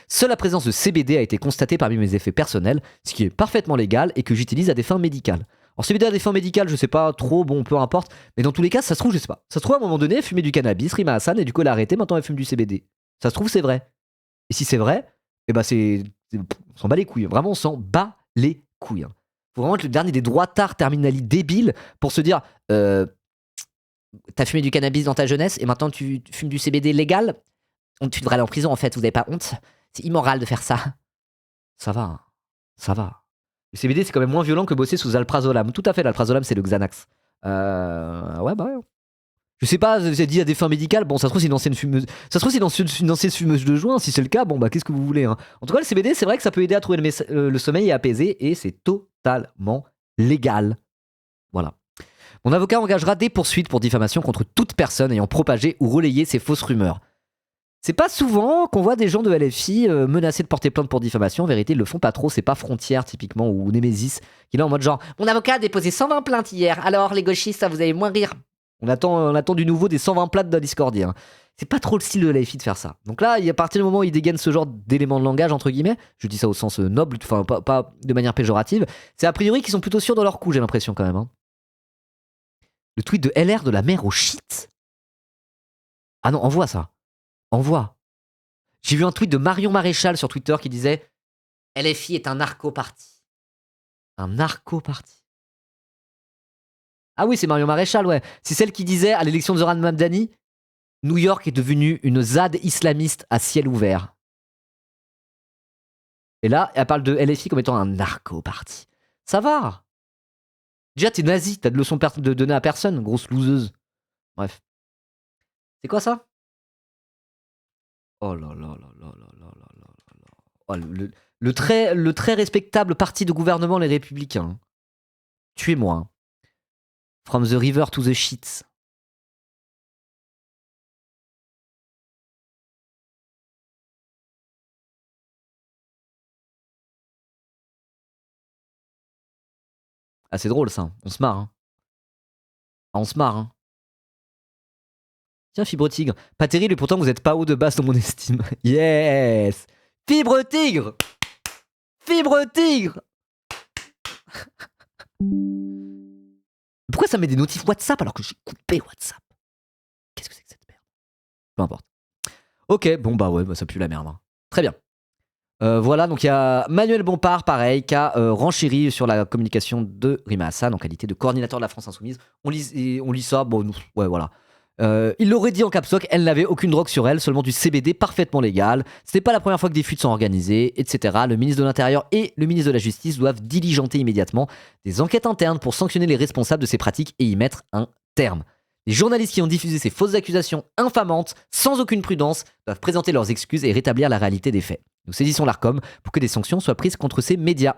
Seule la présence de CBD a été constatée parmi mes effets personnels, ce qui est parfaitement légal et que j'utilise à des fins médicales. Alors CBD à des fins médicales, je sais pas trop, bon, peu importe, mais dans tous les cas, ça se trouve, je sais pas. Ça se trouve à un moment donné, elle fumait du cannabis, Rima Hassan, et du coup elle a arrêté, maintenant elle fume du CBD. Ça se trouve, c'est vrai. Et si c'est vrai, eh ben on s'en bat les couilles. Vraiment, on s'en bat les couilles. Hein. Faut vraiment être le dernier des droitards terminali débiles pour se dire t'as fumé du cannabis dans ta jeunesse et maintenant tu fumes du CBD légal. Tu devrais aller en prison en fait, vous avez pas honte? C'est immoral de faire ça. Ça va, hein. Ça va. Le CBD c'est quand même moins violent que bosser sous alprazolam. Tout à fait, l'alprazolam c'est le Xanax. Ouais, bah ouais. Je sais pas, c'est dit à des fins médicales, bon ça se trouve c'est une ancienne fumeuse. Ça se trouve c'est une ancienne fumeuse de joint, si c'est le cas, bon bah qu'est-ce que vous voulez hein. En tout cas le CBD c'est vrai que ça peut aider à trouver le sommeil et apaiser, et c'est totalement légal. Voilà. Mon avocat engagera des poursuites pour diffamation contre toute personne ayant propagé ou relayé ces fausses rumeurs. C'est pas souvent qu'on voit des gens de LFI menacés de porter plainte pour diffamation. En vérité, ils le font pas trop. C'est pas Frontière, typiquement, ou Nemesis, qui est là en mode genre: mon avocat a déposé 120 plaintes hier, alors les gauchistes, ça vous allez moins rire. On attend du nouveau des 120 plaintes d'un Discordia. Hein. C'est pas trop le style de LFI de faire ça. Donc là, à partir du moment où ils dégainent ce genre d'éléments de langage, entre guillemets, je dis ça au sens noble, enfin pas de manière péjorative, c'est a priori qu'ils sont plutôt sûrs de leur coup, j'ai l'impression quand même. Hein. Le tweet de LR de la mère au shit. Ah non, envoie ça. Envoie. J'ai vu un tweet de Marion Maréchal sur Twitter qui disait: LFI est un narco-parti. Un narco-parti. Ah oui, c'est Marion Maréchal, ouais. C'est celle qui disait à l'élection de Zoran Mamdani: New York est devenue une ZAD islamiste à ciel ouvert. Et là, elle parle de LFI comme étant un narco-parti. Ça va. Déjà, t'es nazi, t'as de leçons de donner à personne, grosse loseuse. Bref. C'est quoi ça? Oh là là là là là là là là là. Oh, le très respectable parti de gouvernement, les Républicains. Tuez-moi. Hein. From the river to the shits. Ah, c'est drôle ça. On se marre. Hein. Ah, on se marre. Hein. Tiens, Fibre Tigre. Pas terrible et pourtant vous êtes pas haut de base dans mon estime. Yes. Fibre Tigre. Fibre Tigre. Pourquoi ça met des notifs WhatsApp alors que j'ai coupé WhatsApp? Qu'est-ce que c'est que cette merde? Peu importe. Ok, bon bah ouais, bah ça pue la merde. Hein. Très bien. Voilà, donc il y a Manuel Bompard, pareil, qui a renchéri sur la communication de Rima Hassan en qualité de coordinateur de la France Insoumise. On lit ça, bon, ouais, voilà. Il l'aurait dit en caps lock, elle n'avait aucune drogue sur elle, seulement du CBD parfaitement légal. C'était pas la première fois que des fuites sont organisées, etc. Le ministre de l'Intérieur et le ministre de la Justice doivent diligenter immédiatement des enquêtes internes pour sanctionner les responsables de ces pratiques et y mettre un terme. Les journalistes qui ont diffusé ces fausses accusations infamantes, sans aucune prudence, doivent présenter leurs excuses et rétablir la réalité des faits. Nous saisissons l'ARCOM pour que des sanctions soient prises contre ces médias.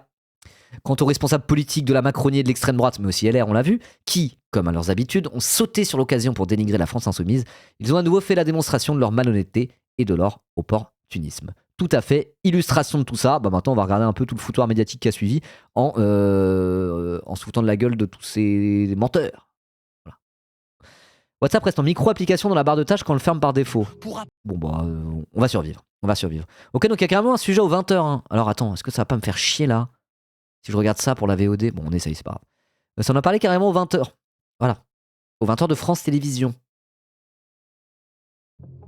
Quant aux responsables politiques de la Macronie et de l'extrême droite, mais aussi LR, on l'a vu, qui, comme à leurs habitudes, ont sauté sur l'occasion pour dénigrer la France insoumise, ils ont à nouveau fait la démonstration de leur malhonnêteté et de leur opportunisme. Tout à fait, illustration de tout ça. Bah maintenant, on va regarder un peu tout le foutoir médiatique qui a suivi en se foutant de la gueule de tous ces menteurs. Voilà. WhatsApp reste en micro-application dans la barre de tâches quand on le ferme par défaut. Bon, bah, on va survivre. On va survivre. Ok, donc il y a carrément un sujet aux 20h. Hein. Alors attends, est-ce que ça va pas me faire chier là? Si je regarde ça pour la VOD, bon, on essaye, c'est pas grave. Ça en a parlé carrément aux 20h. Voilà. Aux 20h de France Télévisions.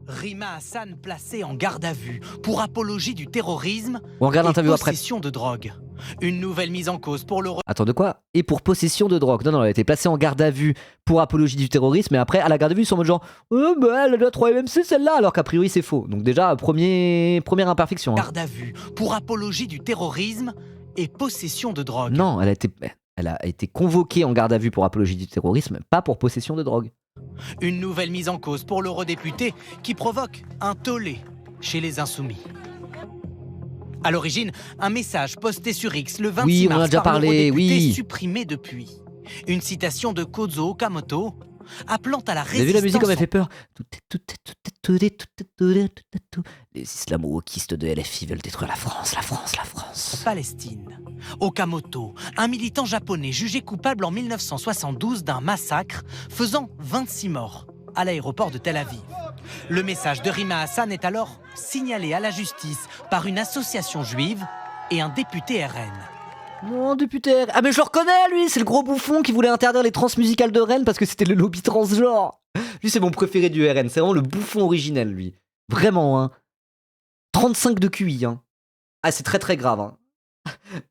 Rima Hassan placée en garde à vue pour apologie du terrorisme On regarde et l'interview après. possession de drogue. Une nouvelle mise en cause pour le... Attends, de quoi? Et pour possession de drogue. Non, elle a été placée en garde à vue pour apologie du terrorisme, mais après, à la garde à vue, ils sont en mode genre bah, elle a 3 MMC celle-là, alors qu'a priori, c'est faux. Donc, déjà, première imperfection. Hein. Garde à vue pour apologie du terrorisme et possession de drogue. Non, elle a été convoquée en garde à vue pour apologie du terrorisme, pas pour possession de drogue. Une nouvelle mise en cause pour l'eurodéputé qui provoque un tollé chez les Insoumis. À l'origine, un message posté sur X le 26 Oui, on en a mars déjà par parlé, l'eurodéputé oui. supprimé depuis. Une citation de Kozo Okamoto appelant à la Vous avez vu résistance. la musique comme elle fait peur? Les islamo-wokistes de LFI veulent détruire la France, la France, la France. Palestine. Okamoto, un militant japonais jugé coupable en 1972 d'un massacre faisant 26 morts à l'aéroport de Tel Aviv. Le message de Rima Hassan est alors signalé à la justice par une association juive et un député RN. Non, député. Ah, mais je le reconnais, lui, c'est le gros bouffon qui voulait interdire les transmusicales de Rennes parce que c'était le lobby transgenre. Lui, c'est mon préféré du RN, c'est vraiment le bouffon originel, lui. Vraiment, hein. 35 de QI, hein. Ah, c'est très très grave, hein.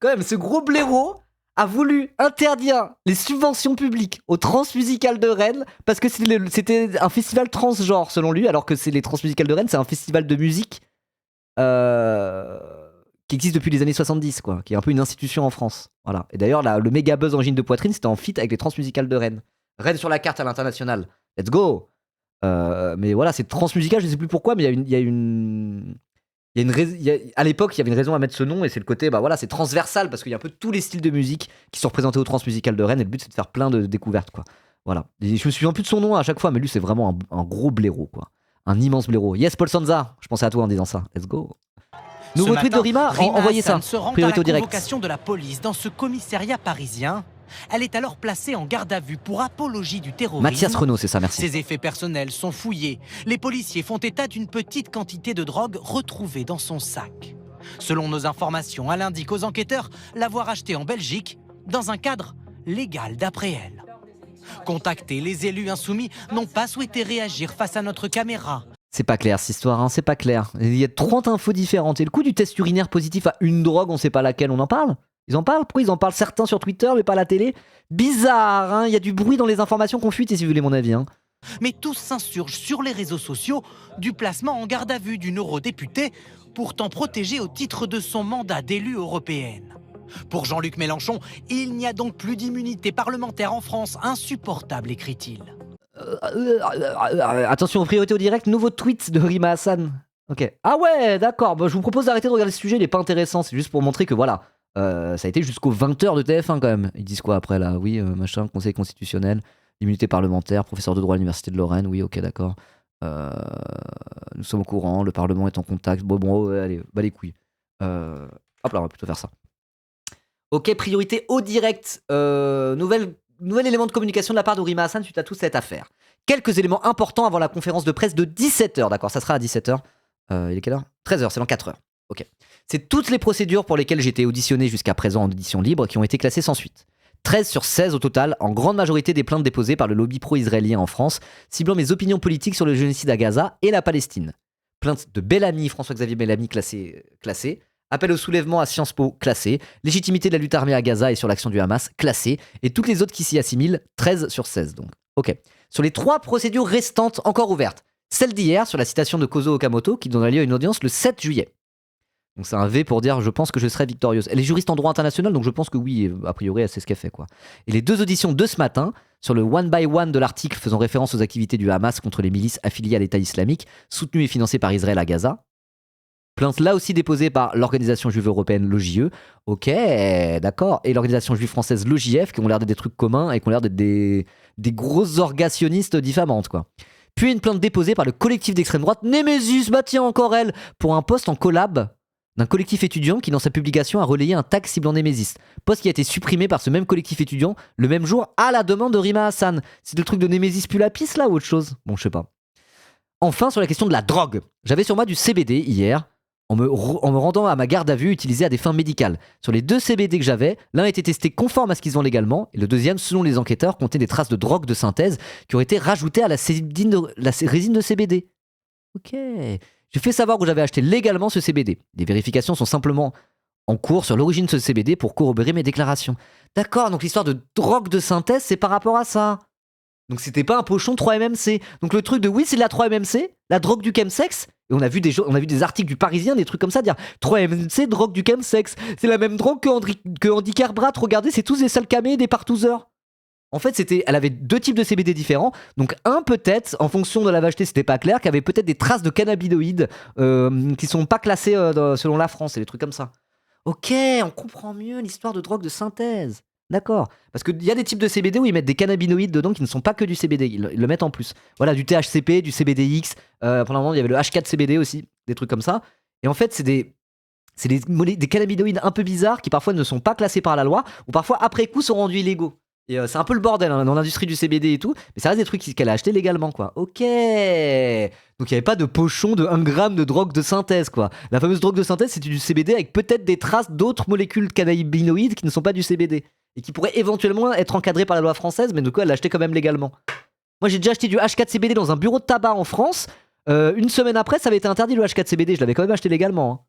Quand même, ce gros blaireau a voulu interdire les subventions publiques aux transmusicales de Rennes parce que c'était un festival transgenre, selon lui, alors que les transmusicales de Rennes, c'est un festival de musique qui existe depuis les années 70, quoi, qui est un peu une institution en France. Voilà. Et d'ailleurs, le méga buzz en gym de poitrine, c'était en feat avec les transmusicales de Rennes. Rennes sur la carte à l'international. Let's go! Mais voilà, c'est transmusical, je sais plus pourquoi, mais à l'époque, il y avait une raison à mettre ce nom, et c'est le côté, bah voilà, c'est transversal, parce qu'il y a un peu tous les styles de musique qui sont représentés au transmusical de Rennes, et le but, c'est de faire plein de découvertes, quoi. Voilà. Et je me souviens plus de son nom à chaque fois, mais lui, c'est vraiment un gros blaireau, quoi. Un immense blaireau. Yes, Paul Sanza, je pensais à toi en disant ça. Let's go. Nouveau tweet de Rima, envoyez ça. Priorité au direct. Convocation de la police dans ce commissariat parisien. Elle est alors placée en garde à vue pour apologie du terrorisme. Mathias Renaud, c'est ça, merci. Ses effets personnels sont fouillés. Les policiers font état d'une petite quantité de drogue retrouvée dans son sac. Selon nos informations, elle indique aux enquêteurs l'avoir achetée en Belgique dans un cadre légal d'après elle. Contactés, les élus insoumis n'ont pas souhaité réagir face à notre caméra. C'est pas clair cette histoire, hein, c'est pas clair. Il y a 30 infos différentes. Et le coup du test urinaire positif à une drogue, on sait pas laquelle, on en parle? Ils en parlent? Pourquoi ils en parlent certains sur Twitter mais pas à la télé? Bizarre, hein, il y a du bruit dans les informations qu'on fuite, et si vous voulez mon avis. Hein. Mais tous s'insurgent sur les réseaux sociaux du placement en garde à vue d'une eurodéputée pourtant protégée au titre de son mandat d'élu européenne. Pour Jean-Luc Mélenchon, il n'y a donc plus d'immunité parlementaire en France, insupportable, écrit-il. Attention, priorité au direct, nouveau tweet de Rima Hassan. Ok. Ah ouais, d'accord, bah, je vous propose d'arrêter de regarder ce sujet, il est pas intéressant, c'est juste pour montrer que voilà, ça a été jusqu'aux 20h de TF1 quand même. Ils disent quoi après là? Oui, machin, conseil constitutionnel, immunité parlementaire, professeur de droit à l'université de Lorraine, oui, ok, d'accord. Nous sommes au courant, le Parlement est en contact, bon, allez, bah les couilles. Hop là, on va plutôt faire ça. Ok, priorité au direct, nouvel élément de communication de la part de Rima Hassan suite à toute cette affaire. Quelques éléments importants avant la conférence de presse de 17h, d'accord, ça sera à 17h. Il est quelle heure? 13h, c'est dans 4 heures. Ok. C'est toutes les procédures pour lesquelles j'ai été auditionné jusqu'à présent en audition libre qui ont été classées sans suite. 13 sur 16 au total, en grande majorité des plaintes déposées par le lobby pro-israélien en France, ciblant mes opinions politiques sur le génocide à Gaza et la Palestine. Plainte de Bellamy, François-Xavier Bellamy, classé. Appel au soulèvement à Sciences Po, classé. Légitimité de la lutte armée à Gaza et sur l'action du Hamas, classé. Et toutes les autres qui s'y assimilent, 13 sur 16 donc. Ok. Sur les 3 procédures restantes encore ouvertes, celle d'hier sur la citation de Kozo Okamoto qui donnera lieu à une audience le 7 juillet. Donc c'est un V pour dire je pense que je serai victorieuse. Elle est juriste en droit international donc je pense que oui, a priori elle sait ce qu'elle fait quoi. Et les 2 auditions de ce matin sur le one by one de l'article faisant référence aux activités du Hamas contre les milices affiliées à l'État islamique, soutenues et financées par Israël à Gaza. Plainte là aussi déposée par l'organisation juive européenne, l'OJE. Ok, d'accord. Et l'organisation juive française, l'OJF, qui ont l'air d'être des trucs communs et qui ont l'air d'être des grosses orgationnistes diffamantes, quoi. Puis une plainte déposée par le collectif d'extrême droite Némésis, bah tiens encore elle, pour un post en collab d'un collectif étudiant qui dans sa publication a relayé un tag ciblant Némésis. Post qui a été supprimé par ce même collectif étudiant le même jour à la demande de Rima Hassan. C'est le truc de Némésis plus la pisse là ou autre chose? Bon, je sais pas. Enfin, sur la question de la drogue. J'avais sur moi du CBD hier. en me rendant à ma garde à vue utilisée à des fins médicales. Sur les 2 CBD que j'avais, l'un était testé conforme à ce qu'ils vendent légalement, et le deuxième, selon les enquêteurs, contenait des traces de drogue de synthèse qui auraient été rajoutées à la résine de CBD. Ok. J'ai fait savoir que j'avais acheté légalement ce CBD. Des vérifications sont simplement en cours sur l'origine de ce CBD pour corroborer mes déclarations. D'accord, donc l'histoire de drogue de synthèse, c'est par rapport à ça. Donc c'était pas un pochon 3-MMC. Donc le truc de oui, c'est de la 3-MMC, la drogue du chemsex. Et on a vu des articles du Parisien, des trucs comme ça, dire 3-MMC, drogue du chemsex. C'est la même drogue que Andy Carbrat. Regardez, c'est tous des salcamés, des partouzeurs. En fait, elle avait 2 types de CBD différents. Donc un peut-être, en fonction de la vacheté, c'était pas clair, qui avait peut-être des traces de cannabinoïdes qui sont pas classés selon la France et des trucs comme ça. Ok, on comprend mieux l'histoire de drogue de synthèse. D'accord. Parce qu'il y a des types de CBD où ils mettent des cannabinoïdes dedans qui ne sont pas que du CBD. Ils le mettent en plus. Voilà, du THCP, du CBDX. Pendant un moment, il y avait le H4 CBD aussi. Des trucs comme ça. Et en fait, c'est des cannabinoïdes un peu bizarres qui parfois ne sont pas classés par la loi ou parfois après coup sont rendus illégaux. Et c'est un peu le bordel dans l'industrie du CBD et tout. Mais ça reste des trucs qu'elle a acheté légalement, quoi. Ok. Donc il n'y avait pas de pochon de 1 gramme de drogue de synthèse, quoi. La fameuse drogue de synthèse, c'est du CBD avec peut-être des traces d'autres molécules cannabinoïdes qui ne sont pas du CBD. Et qui pourraient éventuellement être encadrées par la loi française, mais de quoi elle l'a acheté quand même légalement. Moi j'ai déjà acheté du H4 CBD dans un bureau de tabac en France. Une semaine après, ça avait été interdit le H4 CBD. Je l'avais quand même acheté légalement. Hein.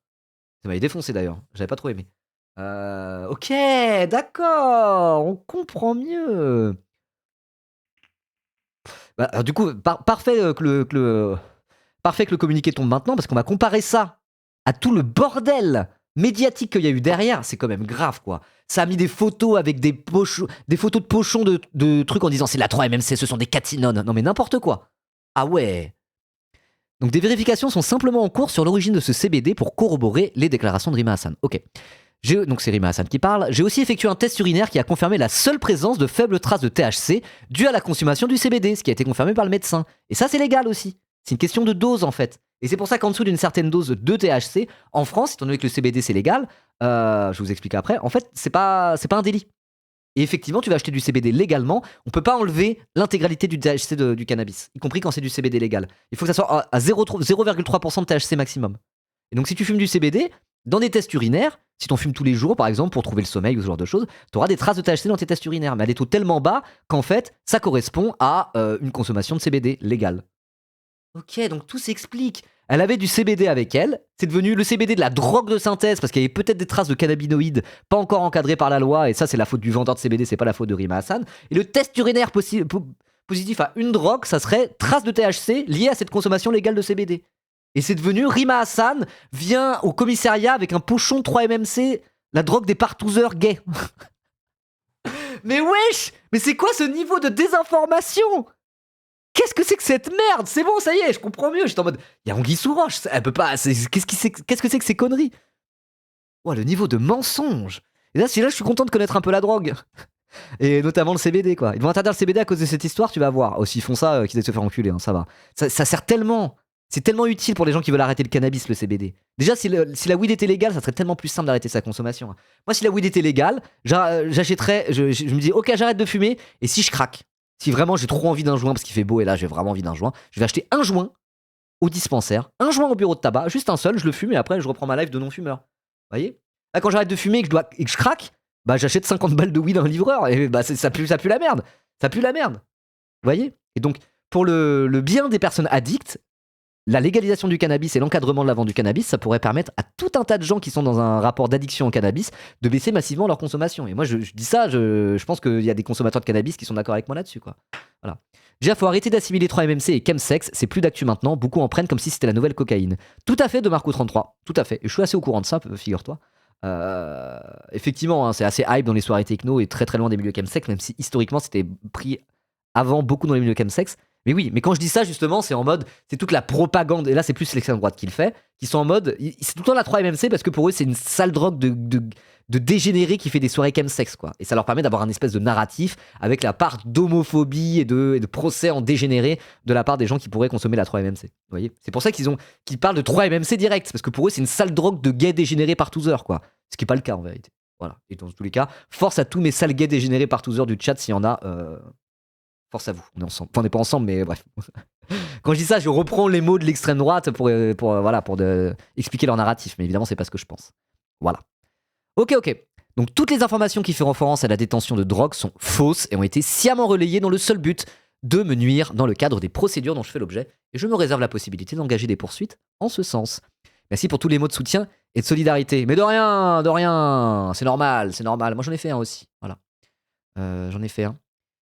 Ça m'avait défoncé d'ailleurs. J'avais pas trop aimé. Ok, d'accord, on comprend mieux. Bah, alors, du coup, parfait parfait que le communiqué tombe maintenant, parce qu'on va comparer ça à tout le bordel médiatique qu'il y a eu derrière. C'est quand même grave, quoi. Ça a mis des photos avec des photos de pochons de trucs en disant c'est la 3-MMC, ce sont des catinones. Non mais n'importe quoi. Ah ouais. Donc des vérifications sont simplement en cours sur l'origine de ce CBD pour corroborer les déclarations de Rima Hassan. Ok. Donc c'est Rima Hassan qui parle. J'ai aussi effectué un test urinaire qui a confirmé la seule présence de faibles traces de THC due à la consommation du CBD, ce qui a été confirmé par le médecin. Et ça c'est légal aussi. C'est une question de dose en fait. Et c'est pour ça qu'en dessous d'une certaine dose de THC, en France, étant donné que le CBD c'est légal, je vous explique après, en fait c'est pas un délit. Et effectivement, tu vas acheter du CBD légalement, on peut pas enlever l'intégralité du THC du cannabis, y compris quand c'est du CBD légal. Il faut que ça soit à 0,3% de THC maximum. Et donc si tu fumes du CBD, dans des tests urinaires, si tu en fumes tous les jours par exemple pour trouver le sommeil ou ce genre de choses, tu auras des traces de THC dans tes tests urinaires, mais à des taux tellement bas qu'en fait, ça correspond à une consommation de CBD légale. Ok, donc tout s'explique. Elle avait du CBD avec elle, c'est devenu le CBD de la drogue de synthèse parce qu'il y avait peut-être des traces de cannabinoïdes pas encore encadrées par la loi, et ça c'est la faute du vendeur de CBD, c'est pas la faute de Rima Hassan. Et le test urinaire positif à une drogue, ça serait trace de THC liée à cette consommation légale de CBD. Et c'est devenu Rima Hassan vient au commissariat avec un pochon 3-MMC, la drogue des partouzeurs gays. Mais wesh, mais c'est quoi ce niveau de désinformation? Qu'est-ce que c'est que cette merde? C'est bon, ça y est, je comprends mieux. J'étais en mode, il y a Anguille sous roche, elle peut pas. Qu'est-ce que c'est que ces conneries? Ouais, le niveau de mensonge. Et là, je suis content de connaître un peu la drogue. Et notamment le CBD, quoi. Ils vont interdire le CBD à cause de cette histoire, tu vas voir. Oh, s'ils font ça, qu'ils aient de se faire enculer, hein, ça va. Ça sert tellement. C'est tellement utile pour les gens qui veulent arrêter le cannabis, le CBD. Déjà, si la weed était légale, ça serait tellement plus simple d'arrêter sa consommation. Moi, si la weed était légale, j'achèterais. Je me dis, ok, j'arrête de fumer, et si je craque, si vraiment j'ai trop envie d'un joint parce qu'il fait beau et là j'ai vraiment envie d'un joint, je vais acheter un joint au dispensaire, un joint au bureau de tabac, juste un seul, je le fume et après je reprends ma life de non-fumeur. Vous voyez? Là quand j'arrête de fumer et que je craque, bah j'achète 50 balles de weed à un livreur et bah ça pue la merde. Ça pue la merde. Vous voyez? Et donc pour le bien des personnes addictes, la légalisation du cannabis et l'encadrement de la vente du cannabis, ça pourrait permettre à tout un tas de gens qui sont dans un rapport d'addiction au cannabis de baisser massivement leur consommation. Et moi, je dis ça, je pense qu'il y a des consommateurs de cannabis qui sont d'accord avec moi là-dessus, quoi. Voilà. Déjà, faut arrêter d'assimiler 3-MMC et chemsex, c'est plus d'actu maintenant, beaucoup en prennent comme si c'était la nouvelle cocaïne. Tout à fait, de Marco33, tout à fait. Et je suis assez au courant de ça, figure-toi. Effectivement, hein, c'est assez hype dans les soirées techno et très très loin des milieux chemsex, même si historiquement c'était pris avant beaucoup dans les milieux chemsex. Mais oui, mais quand je dis ça, justement, c'est en mode, c'est toute la propagande, et là c'est plus l'extrême droite qui le fait, qui sont en mode, c'est tout le temps la 3-MMC parce que pour eux c'est une sale drogue de dégénérés qui fait des soirées chemsex, quoi. Et ça leur permet d'avoir un espèce de narratif avec la part d'homophobie et de procès en dégénéré de la part des gens qui pourraient consommer la 3-MMC. Vous voyez? C'est pour ça qu'ils parlent de 3-MMC direct, parce que pour eux c'est une sale drogue de gays dégénérés par tous heures, quoi. Ce qui n'est pas le cas en vérité. Voilà. Et dans tous les cas, force à tous mes sales gays dégénérés par tous heures du chat s'il y en a. Force à vous, on est ensemble. Enfin, on n'est pas ensemble, mais bref. Quand je dis ça, je reprends les mots de l'extrême droite pour expliquer leur narratif. Mais évidemment, c'est pas ce que je pense. Voilà. Ok. Donc toutes les informations qui font référence à la détention de drogue sont fausses et ont été sciemment relayées dans le seul but de me nuire dans le cadre des procédures dont je fais l'objet. Et je me réserve la possibilité d'engager des poursuites en ce sens. Merci pour tous les mots de soutien et de solidarité. Mais de rien. C'est normal. Moi, j'en ai fait un aussi. Voilà. J'en ai fait un.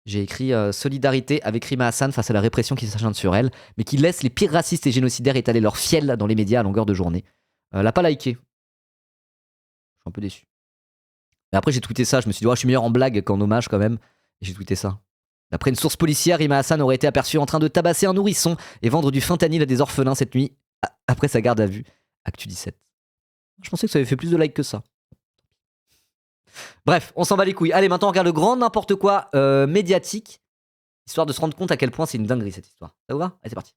J'ai écrit solidarité avec Rima Hassan face à la répression qui s'acharne sur elle, mais qui laisse les pires racistes et génocidaires étaler leur fiel dans les médias à longueur de journée. L'a pas liké. Je suis un peu déçu. Mais après, j'ai tweeté ça. Je me suis dit, je suis meilleur en blague qu'en hommage quand même. Et j'ai tweeté ça. D'après une source policière, Rima Hassan aurait été aperçue en train de tabasser un nourrisson et vendre du fentanyl à des orphelins cette nuit, après sa garde à vue. Actu 17. Je pensais que ça avait fait plus de likes que ça. Bref, on s'en bat les couilles. Allez, maintenant on regarde le grand n'importe quoi médiatique, histoire de se rendre compte à quel point c'est une dinguerie cette histoire. Ça vous va ? Allez, c'est parti.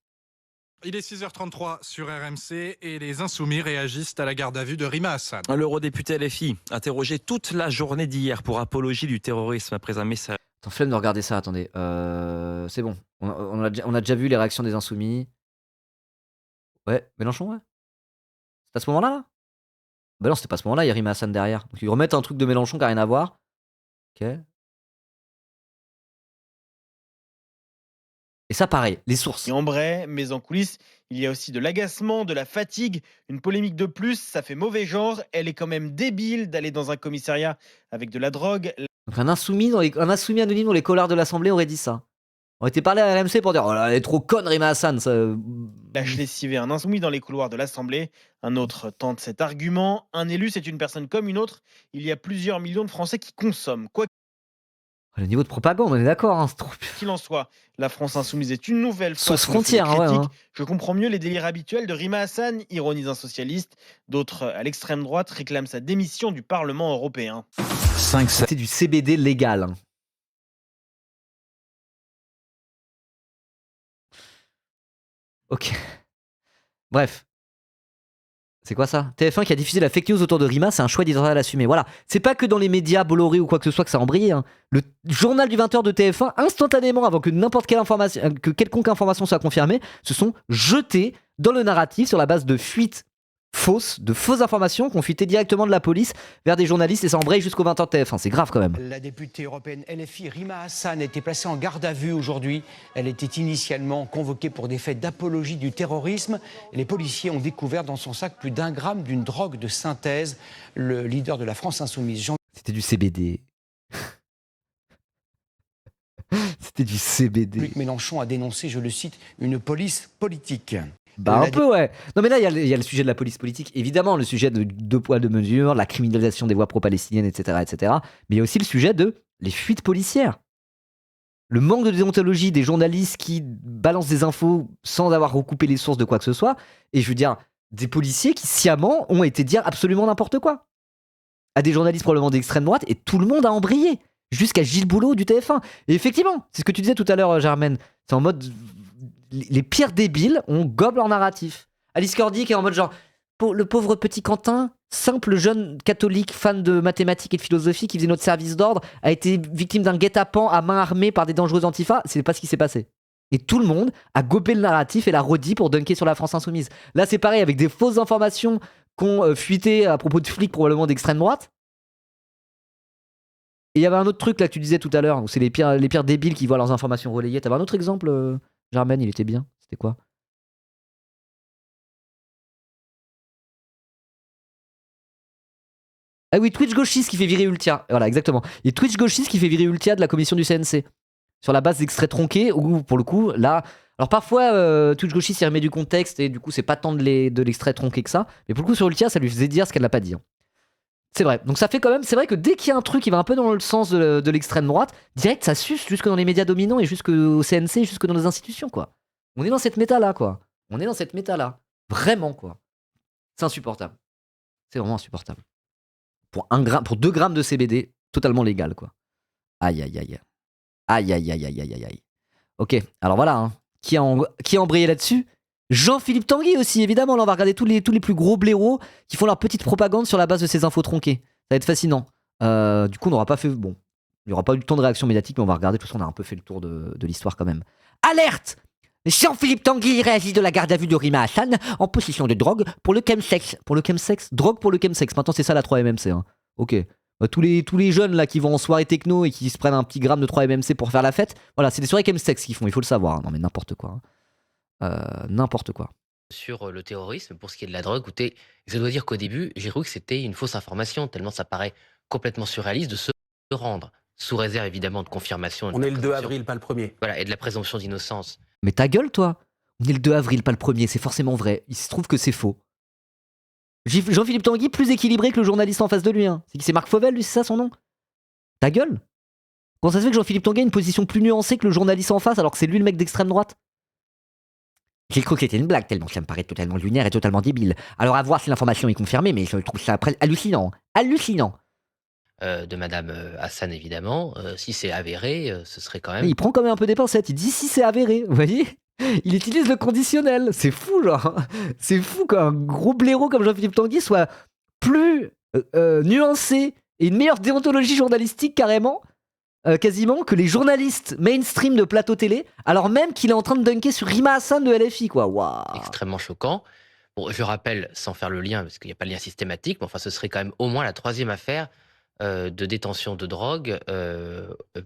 Il est 6h33 sur RMC et les Insoumis réagissent à la garde à vue de Rima Hassan. L'eurodéputé LFI, interrogé toute la journée d'hier pour apologie du terrorisme après un message. Attends, flemme de regarder ça, attendez. C'est bon. On a déjà vu les réactions des Insoumis. Ouais, Mélenchon, ouais. C'est à ce moment-là, là ? Bah non, c'était pas à ce moment-là, il y a Rima Hassan derrière. Donc ils remettent un truc de Mélenchon qui a rien à voir. Ok. Et ça, pareil, les sources. Et en vrai, mais en coulisses, il y a aussi de l'agacement, de la fatigue, une polémique de plus, ça fait mauvais genre. Elle est quand même débile d'aller dans un commissariat avec de la drogue. Donc un insoumis anonyme dans les collards de l'Assemblée aurait dit ça. On était parlé à RMC pour dire oh là, elle est trop conne Rima Hassan. Ça... Lâche lessivé un insoumis dans les couloirs de l'Assemblée. Un autre tente cet argument. Un élu, c'est une personne comme une autre. Il y a plusieurs millions de Français qui consomment. Quoi Le niveau de propagande, on est d'accord, hein, c'est trop... qu'il en soit, la France insoumise est une nouvelle fois Sauce frontière, sous le feu des ouais, critiques. Je comprends mieux les délires habituels de Rima Hassan, ironise un socialiste. D'autres, à l'extrême droite, réclament sa démission du Parlement européen. C'était du CBD légal. Hein. Ok. Bref. C'est quoi ça ? TF1 qui a diffusé la fake news autour de Rima, c'est un choix éditorial assumé. Voilà. C'est pas que dans les médias Bolloré ou quoi que ce soit que ça a embrayé. Hein. Le journal du 20h de TF1, instantanément, avant que n'importe quelle information, que quelconque information soit confirmée, se sont jetés dans le narratif sur la base de fuites fausses, de fausses informations qu'on fuitait directement de la police vers des journalistes et ça embraye jusqu'au 20h de TF1. C'est grave quand même. La députée européenne LFI Rima Hassan a été placée en garde à vue aujourd'hui. Elle était initialement convoquée pour des faits d'apologie du terrorisme. Les policiers ont découvert dans son sac plus d'1 gramme d'une drogue de synthèse. Le leader de la France insoumise, C'était du CBD. C'était du CBD. Jean-Luc Mélenchon a dénoncé, je le cite, une police politique. Bah un peu ouais. Non mais là il y a le sujet de la police politique, évidemment le sujet de deux poids deux mesures, la criminalisation des voix pro-palestiniennes, etc. Mais il y a aussi le sujet de les fuites policières. Le manque de déontologie des journalistes qui balancent des infos sans avoir recoupé les sources de quoi que ce soit. Et je veux dire, des policiers qui sciemment ont été dire absolument n'importe quoi. À des journalistes probablement d'extrême droite et tout le monde a embrayé. Jusqu'à Gilles Boulot du TF1. Et effectivement, c'est ce que tu disais tout à l'heure Germaine. C'est en mode... Les pires débiles, on gobe leur narratif. Alice Cordy qui est en mode genre, pour le pauvre petit Quentin, simple jeune catholique fan de mathématiques et de philosophie qui faisait notre service d'ordre, a été victime d'un guet-apens à main armée par des dangereux antifas. C'est pas ce qui s'est passé. Et tout le monde a gobé le narratif et l'a redit pour dunker sur la France insoumise. Là, c'est pareil avec des fausses informations qu'on fuité à propos de flics probablement d'extrême droite. Et il y avait un autre truc là que tu disais tout à l'heure, où c'est les pires débiles qui voient leurs informations relayées. T'avais un autre exemple Germaine, il était bien. C'était quoi ? Ah oui, Twitch gauchiste qui fait virer Ultia. Voilà, exactement. Et Twitch gauchiste qui fait virer Ultia de la commission du CNC. Sur la base d'extraits tronqués, où pour le coup, là... Alors parfois, Twitch gauchiste, il remet du contexte, et du coup, c'est pas tant de l'extrait tronqué que ça. Mais pour le coup, sur Ultia, ça lui faisait dire ce qu'elle n'a pas dit. Hein. C'est vrai. Donc ça fait quand même... C'est vrai que dès qu'il y a un truc qui va un peu dans le sens de l'extrême droite, direct, ça suce jusque dans les médias dominants, et jusqu'au CNC, jusque dans les institutions, quoi. On est dans cette méta-là, quoi. On est dans cette méta-là. Vraiment, quoi. C'est insupportable. C'est vraiment insupportable. Pour 2 grammes de CBD, totalement légal, quoi. Aïe, aïe, aïe. Aïe, aïe, aïe, aïe, aïe, aïe, aïe. Ok, alors voilà. Hein. Qui a embrayé là-dessus ? Jean-Philippe Tanguy aussi, évidemment. Là, on va regarder tous les plus gros blaireaux qui font leur petite propagande sur la base de ces infos tronquées. Ça va être fascinant. Du coup, on n'aura pas fait... Bon, Il n'y aura pas eu le temps de réaction médiatique, mais on va regarder. De toute façon, on a un peu fait le tour de l'histoire quand même. Alerte! Jean-Philippe Tanguy réagit de la garde à vue de Rima Hassan en possession de drogue pour le chemsex. Pour le chemsex? Drogue pour le chemsex. Maintenant, c'est ça la 3-MMC. Hein. Ok. Bah, tous les jeunes là qui vont en soirée techno et qui se prennent un petit gramme de 3-MMC pour faire la fête, voilà, c'est des soirées chemsex qu'ils font, il faut le savoir. Non, mais n'importe quoi. N'importe quoi. Sur le terrorisme, pour ce qui est de la drogue, écoutez, je dois dire qu'au début, j'ai cru que c'était une fausse information, tellement ça paraît complètement surréaliste de se rendre, sous réserve évidemment de confirmation. On est le 2 avril, pas le 1er. Voilà, et de la présomption d'innocence. Mais ta gueule, toi! On est le 2 avril, pas le 1er, c'est forcément vrai. Il se trouve que c'est faux. Jean-Philippe Tanguy, plus équilibré que le journaliste en face de lui. Hein. C'est Marc Fauvel, lui, c'est ça son nom? Ta gueule! Comment ça se fait que Jean-Philippe Tanguy a une position plus nuancée que le journaliste en face alors que c'est lui le mec d'extrême droite? J'ai cru que c'était une blague, tellement ça me paraît totalement lunaire et totalement débile. Alors à voir si l'information est confirmée, mais je trouve ça après hallucinant. Hallucinant! De Madame Hassan, évidemment. Si c'est avéré, ce serait quand même... Mais il prend quand même un peu des pincettes, il dit si c'est avéré, vous voyez? Il utilise le conditionnel, c'est fou genre. C'est fou qu'un gros blaireau comme Jean-Philippe Tanguy soit plus nuancé et une meilleure déontologie journalistique carrément, quasiment, que les journalistes mainstream de plateau télé, alors même qu'il est en train de dunker sur Rima Hassan de LFI quoi. Waouh. Extrêmement choquant. Bon, je rappelle, sans faire le lien, parce qu'il n'y a pas de lien systématique, mais enfin ce serait quand même au moins la 3e affaire de détention de drogue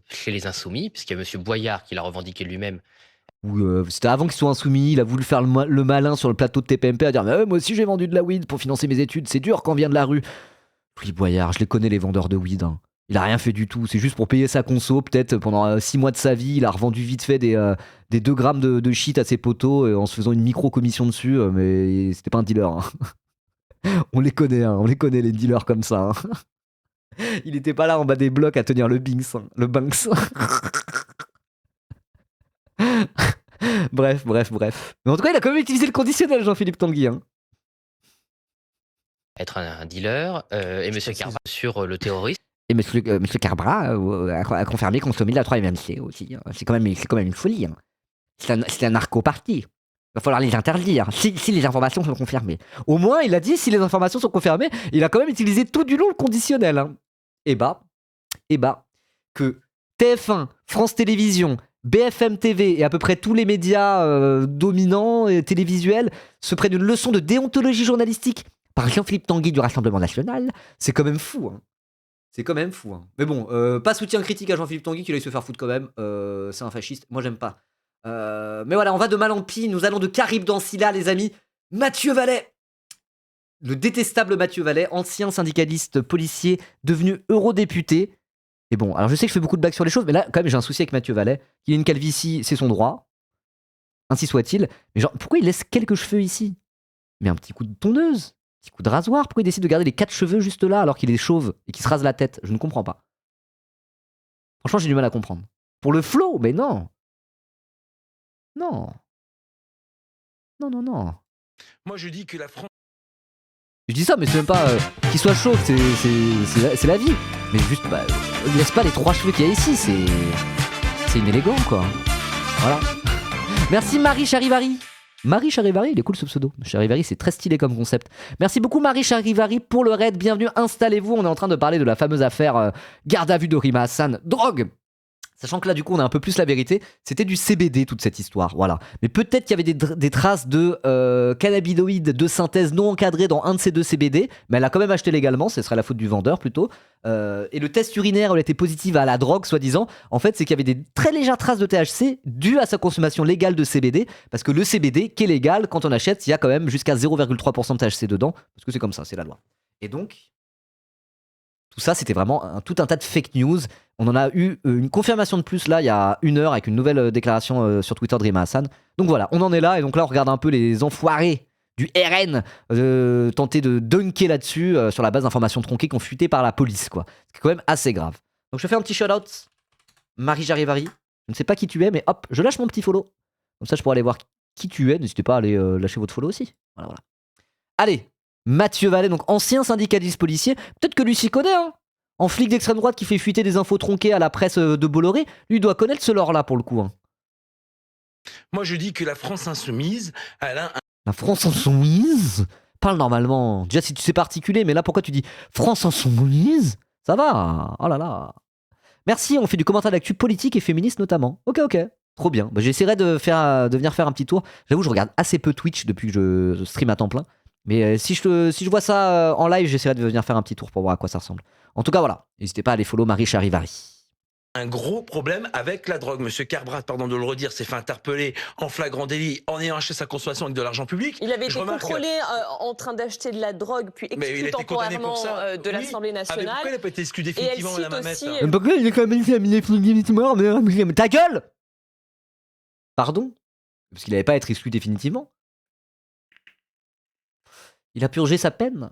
chez les Insoumis, puisqu'il y a M. Boyard qui l'a revendiqué lui-même. C'était avant qu'il soit insoumis, il a voulu faire le malin sur le plateau de TPMP à dire mais moi aussi j'ai vendu de la weed pour financer mes études, c'est dur quand on vient de la rue. Oui, Boyard, je les connais les vendeurs de weed. Hein. Il a rien fait du tout, c'est juste pour payer sa conso, peut-être pendant 6 mois de sa vie, il a revendu vite fait des 2 grammes de shit à ses potos en se faisant une micro-commission dessus, mais c'était pas un dealer. Hein. On les connaît les dealers comme ça. Hein. Il était pas là en bas des blocs à tenir le Binks, hein, le Banks. Bref. Mais en tout cas, il a quand même utilisé le conditionnel, Jean-Philippe Tanguy. Hein. Être un dealer, et M. Carba sur le terrorisme. Et monsieur Carbra a confirmé consommer de la 3-MMC aussi. Hein. C'est quand même une folie. Hein. C'est un narco-parti. Il va falloir les interdire si les informations sont confirmées. Au moins, il a dit si les informations sont confirmées, il a quand même utilisé tout du long le conditionnel. Hein. Et bah, que TF1, France Télévisions, BFM TV et à peu près tous les médias dominants et télévisuels se prennent une leçon de déontologie journalistique par Jean-Philippe Tanguy du Rassemblement National, c'est quand même fou. Hein. C'est quand même fou. Hein. Mais bon, pas soutien critique à Jean-Philippe Tanguy, qu'il aille se faire foutre quand même. C'est un fasciste. Moi, j'aime pas. Mais voilà, on va de mal en pis. Nous allons de Carib dans Scylla, les amis. Mathieu Vallet. Le détestable Mathieu Vallet, ancien syndicaliste policier, devenu eurodéputé. Et bon, alors je sais que je fais beaucoup de blagues sur les choses, mais là, quand même, j'ai un souci avec Mathieu Vallet. Qu'il ait une calvitie, c'est son droit. Ainsi soit-il. Mais genre, pourquoi il laisse quelques cheveux ici? Mais un petit coup de tondeuse. Petit coup de rasoir, pourquoi il décide de garder les 4 cheveux juste là alors qu'il est chauve et qu'il se rase la tête? Je ne comprends pas. Franchement, j'ai du mal à comprendre. Pour le flow, mais non. Non. Moi, je dis que la France... Je dis ça, mais c'est même pas qu'il soit chauve, c'est la vie. Mais juste, il laisse pas les 3 cheveux qu'il y a ici, c'est inélégant, quoi. Voilà. Merci Marie Charivari. Marie Charivari, il est cool ce pseudo. Charivari, c'est très stylé comme concept. Merci beaucoup Marie Charivari pour le raid. Bienvenue, installez-vous. On est en train de parler de la fameuse affaire garde à vue de Rima Hassan. Drogue. Sachant que là, du coup, on a un peu plus la vérité. C'était du CBD, toute cette histoire. Voilà. Mais peut-être qu'il y avait des traces de cannabinoïdes de synthèse non encadrés dans un de ces 2 CBD. Mais elle a quand même acheté légalement. Ce serait la faute du vendeur, plutôt. Et le test urinaire, elle était positive à la drogue, soi-disant. En fait, c'est qu'il y avait des très légères traces de THC dues à sa consommation légale de CBD. Parce que le CBD, qui est légal, quand on achète, il y a quand même jusqu'à 0,3% de THC dedans. Parce que c'est comme ça, c'est la loi. Et donc... tout ça, c'était vraiment tout un tas de fake news. On en a eu une confirmation de plus là, il y a 1 heure, avec une nouvelle déclaration sur Twitter de Rima Hassan. Donc voilà, on en est là. Et donc là, on regarde un peu les enfoirés du RN tenter de dunker là-dessus sur la base d'informations tronquées qui ont fuité par la police, quoi. C'est quand même assez grave. Donc je fais un petit shout-out. Marie Charivari. Je ne sais pas qui tu es, mais hop, je lâche mon petit follow. Comme ça, je pourrai aller voir qui tu es. N'hésitez pas à aller lâcher votre follow aussi. Voilà. Allez, Mathieu Vallet, donc ancien syndicaliste policier. Peut-être que lui s'y connaît, hein. En flic d'extrême droite qui fait fuiter des infos tronquées à la presse de Bolloré, lui doit connaître ce lore-là pour le coup. Hein. Moi, je dis que la France insoumise, elle a un... La France insoumise? Parle normalement. Déjà, si tu sais pas articuler, mais là, pourquoi tu dis France insoumise? Ça va. Oh là là. Merci, on fait du commentaire d'actu politique et féministe notamment. Ok, trop bien. Bah, j'essaierai de venir faire un petit tour. J'avoue, je regarde assez peu Twitch depuis que je stream à temps plein. Mais si je vois ça en live, j'essaierai de venir faire un petit tour pour voir à quoi ça ressemble. En tout cas, voilà. N'hésitez pas à aller follow Marie Charivari. Un gros problème avec la drogue. Monsieur Carbrat, pardon de le redire, s'est fait interpeller en flagrant délit en ayant acheté sa consommation avec de l'argent public. Il avait été contrôlé en train d'acheter de la drogue, puis exclu temporairement de l'Assemblée nationale. Pourquoi il n'a pas été exclu définitivement, Madame Ahmet Pourquoi il est quand même mort? Mais ta gueule! Pardon? Parce qu'il n'avait pas à être exclu définitivement. Il a purgé sa peine.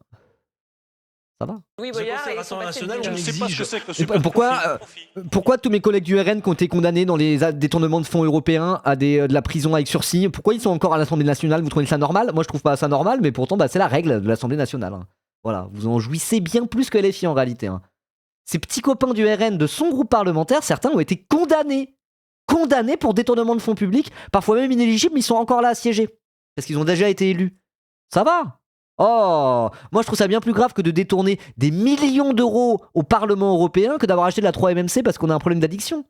Ça va. Oui, Boyard, je ne sais pas ce que c'est que le pourquoi tous mes collègues du RN qui ont été condamnés dans les détournements de fonds européens à de la prison avec sursis, pourquoi ils sont encore à l'Assemblée nationale? Vous trouvez ça normal? Moi je trouve pas ça normal, mais pourtant c'est la règle de l'Assemblée nationale. Hein. Voilà, vous en jouissez bien plus que LFI en réalité. Hein. Ces petits copains du RN de son groupe parlementaire, certains ont été condamnés pour détournement de fonds publics, parfois même inéligibles, mais ils sont encore là à siéger parce qu'ils ont déjà été élus. Ça va? Oh, moi je trouve ça bien plus grave que de détourner des millions d'euros au Parlement européen que d'avoir acheté de la 3MMC parce qu'on a un problème d'addiction.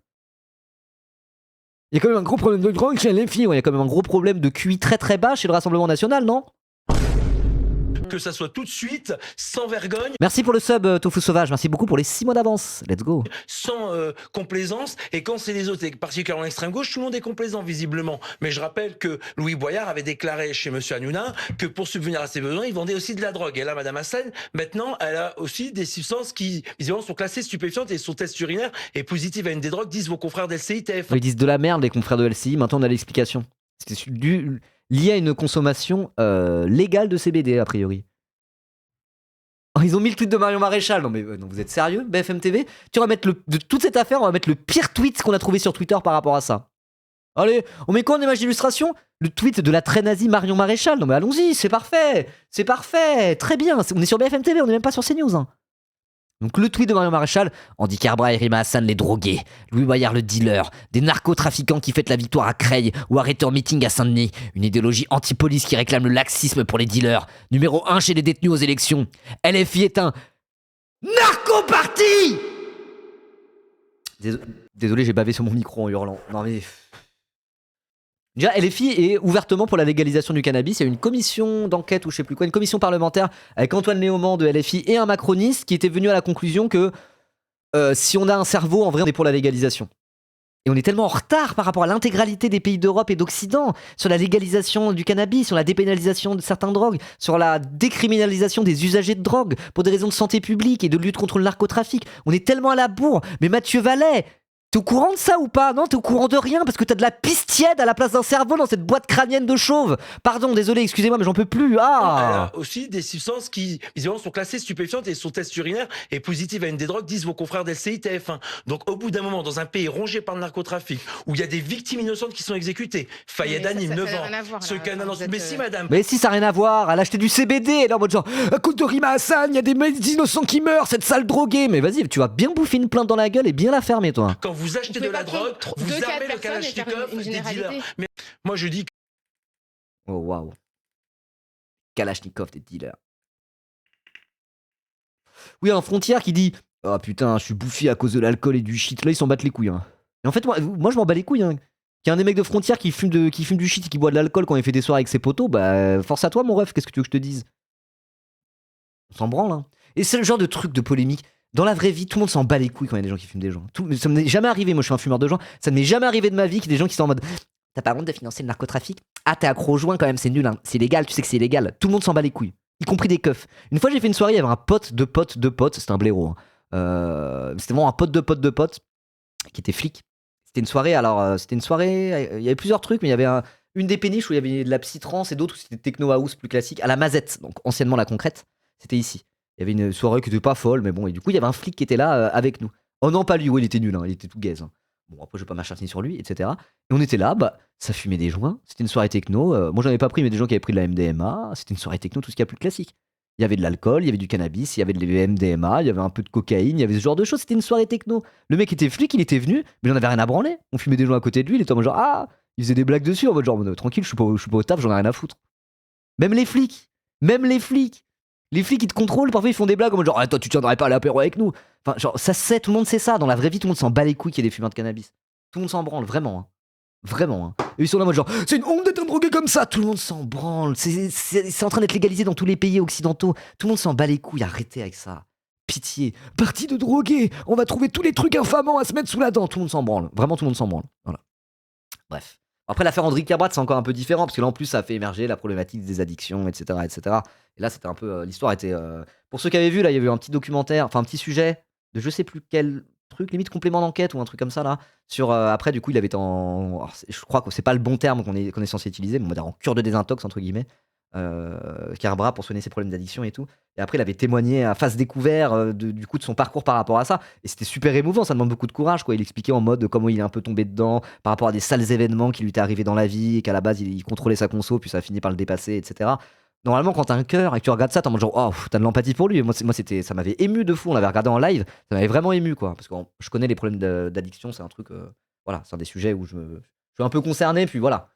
Il y a quand même un gros problème de drogue chez LFI, il y a quand même un gros problème de QI très très bas chez le Rassemblement National, non? Que ça soit tout de suite, sans vergogne. Merci pour le sub, Tofu Sauvage. Merci beaucoup pour les 6 mois d'avance. Let's go. Sans complaisance. Et quand c'est les autres, et particulièrement l'extrême gauche, tout le monde est complaisant, visiblement. Mais je rappelle que Louis Boyard avait déclaré chez Monsieur Hanouna que pour subvenir à ses besoins, il vendait aussi de la drogue. Et là, Madame Hassan, maintenant, elle a aussi des substances qui, visiblement, sont classées stupéfiantes et son test urinaire est positif à une des drogues, disent vos confrères d'LCI TF1. Ils disent de la merde, les confrères de LCI. Maintenant, on a l'explication. C'est lié à une consommation légale de CBD, a priori. Oh, ils ont mis le tweet de Marion Maréchal. Non mais non, vous êtes sérieux, BFM TV? Tu vas mettre de toute cette affaire, on va mettre le pire tweet qu'on a trouvé sur Twitter par rapport à ça. Allez, on met quoi en image d'illustration? Le tweet de la très nazie Marion Maréchal. Non mais allons-y, c'est parfait, très bien. On est sur BFM TV, on n'est même pas sur CNews. Hein. Donc le tweet de Marion Maréchal, Andy Carbra et Rima Hassan les drogués, Louis Boyard le dealer, des narcotrafiquants qui fêtent la victoire à Creil ou arrêtés en meeting à Saint-Denis, une idéologie anti-police qui réclame le laxisme pour les dealers, numéro 1 chez les détenus aux élections. LFI est un narco-parti. Désolé, j'ai bavé sur mon micro en hurlant. Non mais... Déjà, LFI est ouvertement pour la légalisation du cannabis. Il y a une commission d'enquête ou je sais plus quoi, une commission parlementaire avec Antoine Léaumont de LFI et un macroniste qui était venu à la conclusion que si on a un cerveau, en vrai, on est pour la légalisation. Et on est tellement en retard par rapport à l'intégralité des pays d'Europe et d'Occident sur la légalisation du cannabis, sur la dépénalisation de certaines drogues, sur la décriminalisation des usagers de drogue pour des raisons de santé publique et de lutte contre le narcotrafic. On est tellement à la bourre. Mais Mathieu Vallet, t'es au courant de ça ou pas? Non, t'es au courant de rien parce que t'as de la pisse tiède à la place d'un cerveau dans cette boîte crânienne de chauve. Pardon, désolé, excusez-moi, mais j'en peux plus. Ah. Elle a aussi des substances qui, visiblement, sont classées stupéfiantes et son test urinaire est positif à une des drogues, disent vos confrères d'LCI TF1. Donc, au bout d'un moment, dans un pays rongé par le narcotrafic, où il y a des victimes innocentes qui sont exécutées, Fayed Hanim, 9 ans, ce canard dans... Mais si, madame. Mais si, ça n'a rien à voir. Elle a acheté du CBD. Elle est en mode genre, à cause de Rima Hassan, il y a des innocents qui meurent, cette sale droguée. Mais vas-y, tu vas bien bouffer une plainte dans la gueule et bien la fermer, toi. Quand vous achetez de la drogue, vous armez le Kalachnikov des dealers. Mais moi je dis que... Oh waouh. Kalachnikov des dealers. Oui, un frontière qui dit oh putain, je suis bouffi à cause de l'alcool et du shit. Là, ils s'en battent les couilles. Hein. Et en fait, moi je m'en bats les couilles. Hein. Qu'il y a un des mecs de frontière qui fume du shit et qui boit de l'alcool quand il fait des soirées avec ses potos, bah force à toi, mon ref. Qu'est-ce que tu veux que je te dise? On s'en branle. Hein. Et c'est le genre de truc de polémique. Dans la vraie vie, tout le monde s'en bat les couilles quand il y a des gens qui fument des joints. Ça ne m'est jamais arrivé, moi je suis un fumeur de joints, ça ne m'est jamais arrivé de ma vie qu'il y ait des gens qui sont en mode t'as pas honte de financer le narcotrafic? Ah, t'es accro aux joints quand même, c'est nul, hein. C'est illégal, tu sais que c'est illégal. Tout le monde s'en bat les couilles, y compris des keufs. Une fois j'ai fait une soirée, il y avait un pote de pote, c'était un blaireau. Hein. C'était vraiment un pote de pote qui était flic. C'était une soirée, il y avait plusieurs trucs, mais il y avait une des péniches où il y avait de la psytrance et d'autres où c'était techno house plus classique, à la Mazette, donc anciennement la Concrète, c'était ici. Il y avait une soirée qui était pas folle, mais bon, et du coup, il y avait un flic qui était là avec nous. Oh non, pas lui, ouais, il était nul, hein, il était tout gaze. Hein. Bon, après, je vais pas m'acharner sur lui, etc. Et on était là, bah, ça fumait des joints, c'était une soirée techno. Moi, j'en avais pas pris, mais des gens qui avaient pris de la MDMA. C'était une soirée techno, tout ce qu'il y a plus de classique. Il y avait de l'alcool, il y avait du cannabis, il y avait de la MDMA, il y avait un peu de cocaïne, il y avait ce genre de choses. C'était une soirée techno. Le mec était flic, il était venu, mais j'en avais rien à branler. On fumait des joints à côté de lui, il était en mode genre, ah, il faisait des blagues dessus, en mode genre, tranquille, je suis pas au taf, j'en ai rien à foutre. Même les flics. Les flics, ils te contrôlent, parfois ils font des blagues en mode genre, ah, toi, tu tiendrais pas à l'apéro avec nous. Enfin, genre, ça se sait, tout le monde sait ça. Dans la vraie vie, tout le monde s'en bat les couilles qu'il y ait des fumeurs de cannabis. Tout le monde s'en branle, vraiment. Hein. Vraiment. Hein. Et ils sont là en mode genre, c'est une honte d'être un drogué comme ça. Tout le monde s'en branle. C'est en train d'être légalisé dans tous les pays occidentaux. Tout le monde s'en bat les couilles. Arrêtez avec ça. Pitié. Parti de drogués. On va trouver tous les trucs infamants à se mettre sous la dent. Tout le monde s'en branle. Vraiment, tout le monde s'en branle. Voilà. Bref. Après, l'affaire André Cabrat, c'est encore un peu différent, parce que là, en plus, ça a fait émerger la problématique des addictions, etc. etc. Et là, c'était un peu. L'histoire était. Pour ceux qui avaient vu, là, il y avait eu un petit documentaire, enfin, un petit sujet de je sais plus quel truc, limite complément d'enquête ou un truc comme ça, là. Sur. Après, du coup, il avait été en. Alors, je crois que c'est pas le bon terme qu'on est censé utiliser, mais on va dire en cure de désintox, entre guillemets. Cabrat pour soigner ses problèmes d'addiction et tout. Et après, il avait témoigné à face découvert du coup de son parcours par rapport à ça. Et c'était super émouvant, ça demande beaucoup de courage, quoi. Il expliquait en mode comment il est un peu tombé dedans par rapport à des sales événements qui lui étaient arrivés dans la vie et qu'à la base, il contrôlait sa conso, puis ça a fini par le dépasser, etc. Normalement, quand t'as un cœur et que tu regardes ça, t'es en mode genre, oh, t'as de l'empathie pour lui. Et moi, ça m'avait ému de fou. On l'avait regardé en live, ça m'avait vraiment ému, quoi. Parce que je connais les problèmes d'addiction, c'est un truc, voilà, c'est un des sujets où je suis un peu concerné, puis voilà.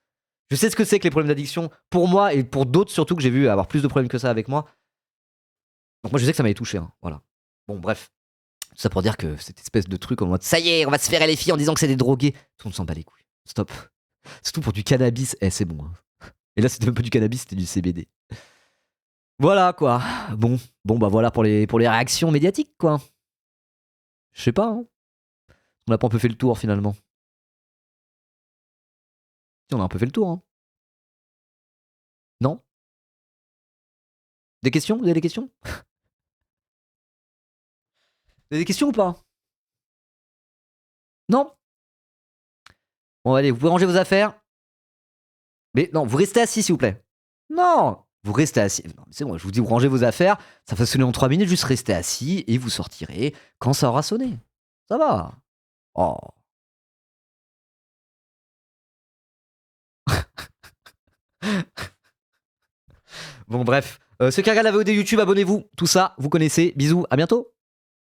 Je sais ce que c'est que les problèmes d'addiction pour moi et pour d'autres surtout que j'ai vu avoir plus de problèmes que ça avec moi. Donc moi je sais que ça m'avait touché, hein, voilà. Bon bref, tout ça pour dire que cette espèce de truc en mode ça y est, on va se faire les filles en disant que c'est des drogués, tout le monde s'en bat les couilles. Stop. Surtout pour du cannabis, c'est bon. Hein. Et là c'était même pas du cannabis, c'était du CBD. Voilà quoi. Bon bah voilà pour les réactions médiatiques quoi. Je sais pas. Hein. On a pas un peu fait le tour finalement. On a un peu fait le tour, hein. Non? Des questions? Vous avez des questions? Vous avez des questions ou pas? Non? Bon allez, vous pouvez ranger vos affaires. Mais non, vous restez assis s'il vous plaît. Non! Vous restez assis. Non, c'est bon, je vous dis, vous rangez vos affaires. Ça va sonner en 3 minutes, juste restez assis et vous sortirez quand ça aura sonné. Ça va. Oh. Bon bref, ceux qui regardent la VOD YouTube, abonnez-vous, tout ça, vous connaissez, bisous, à bientôt.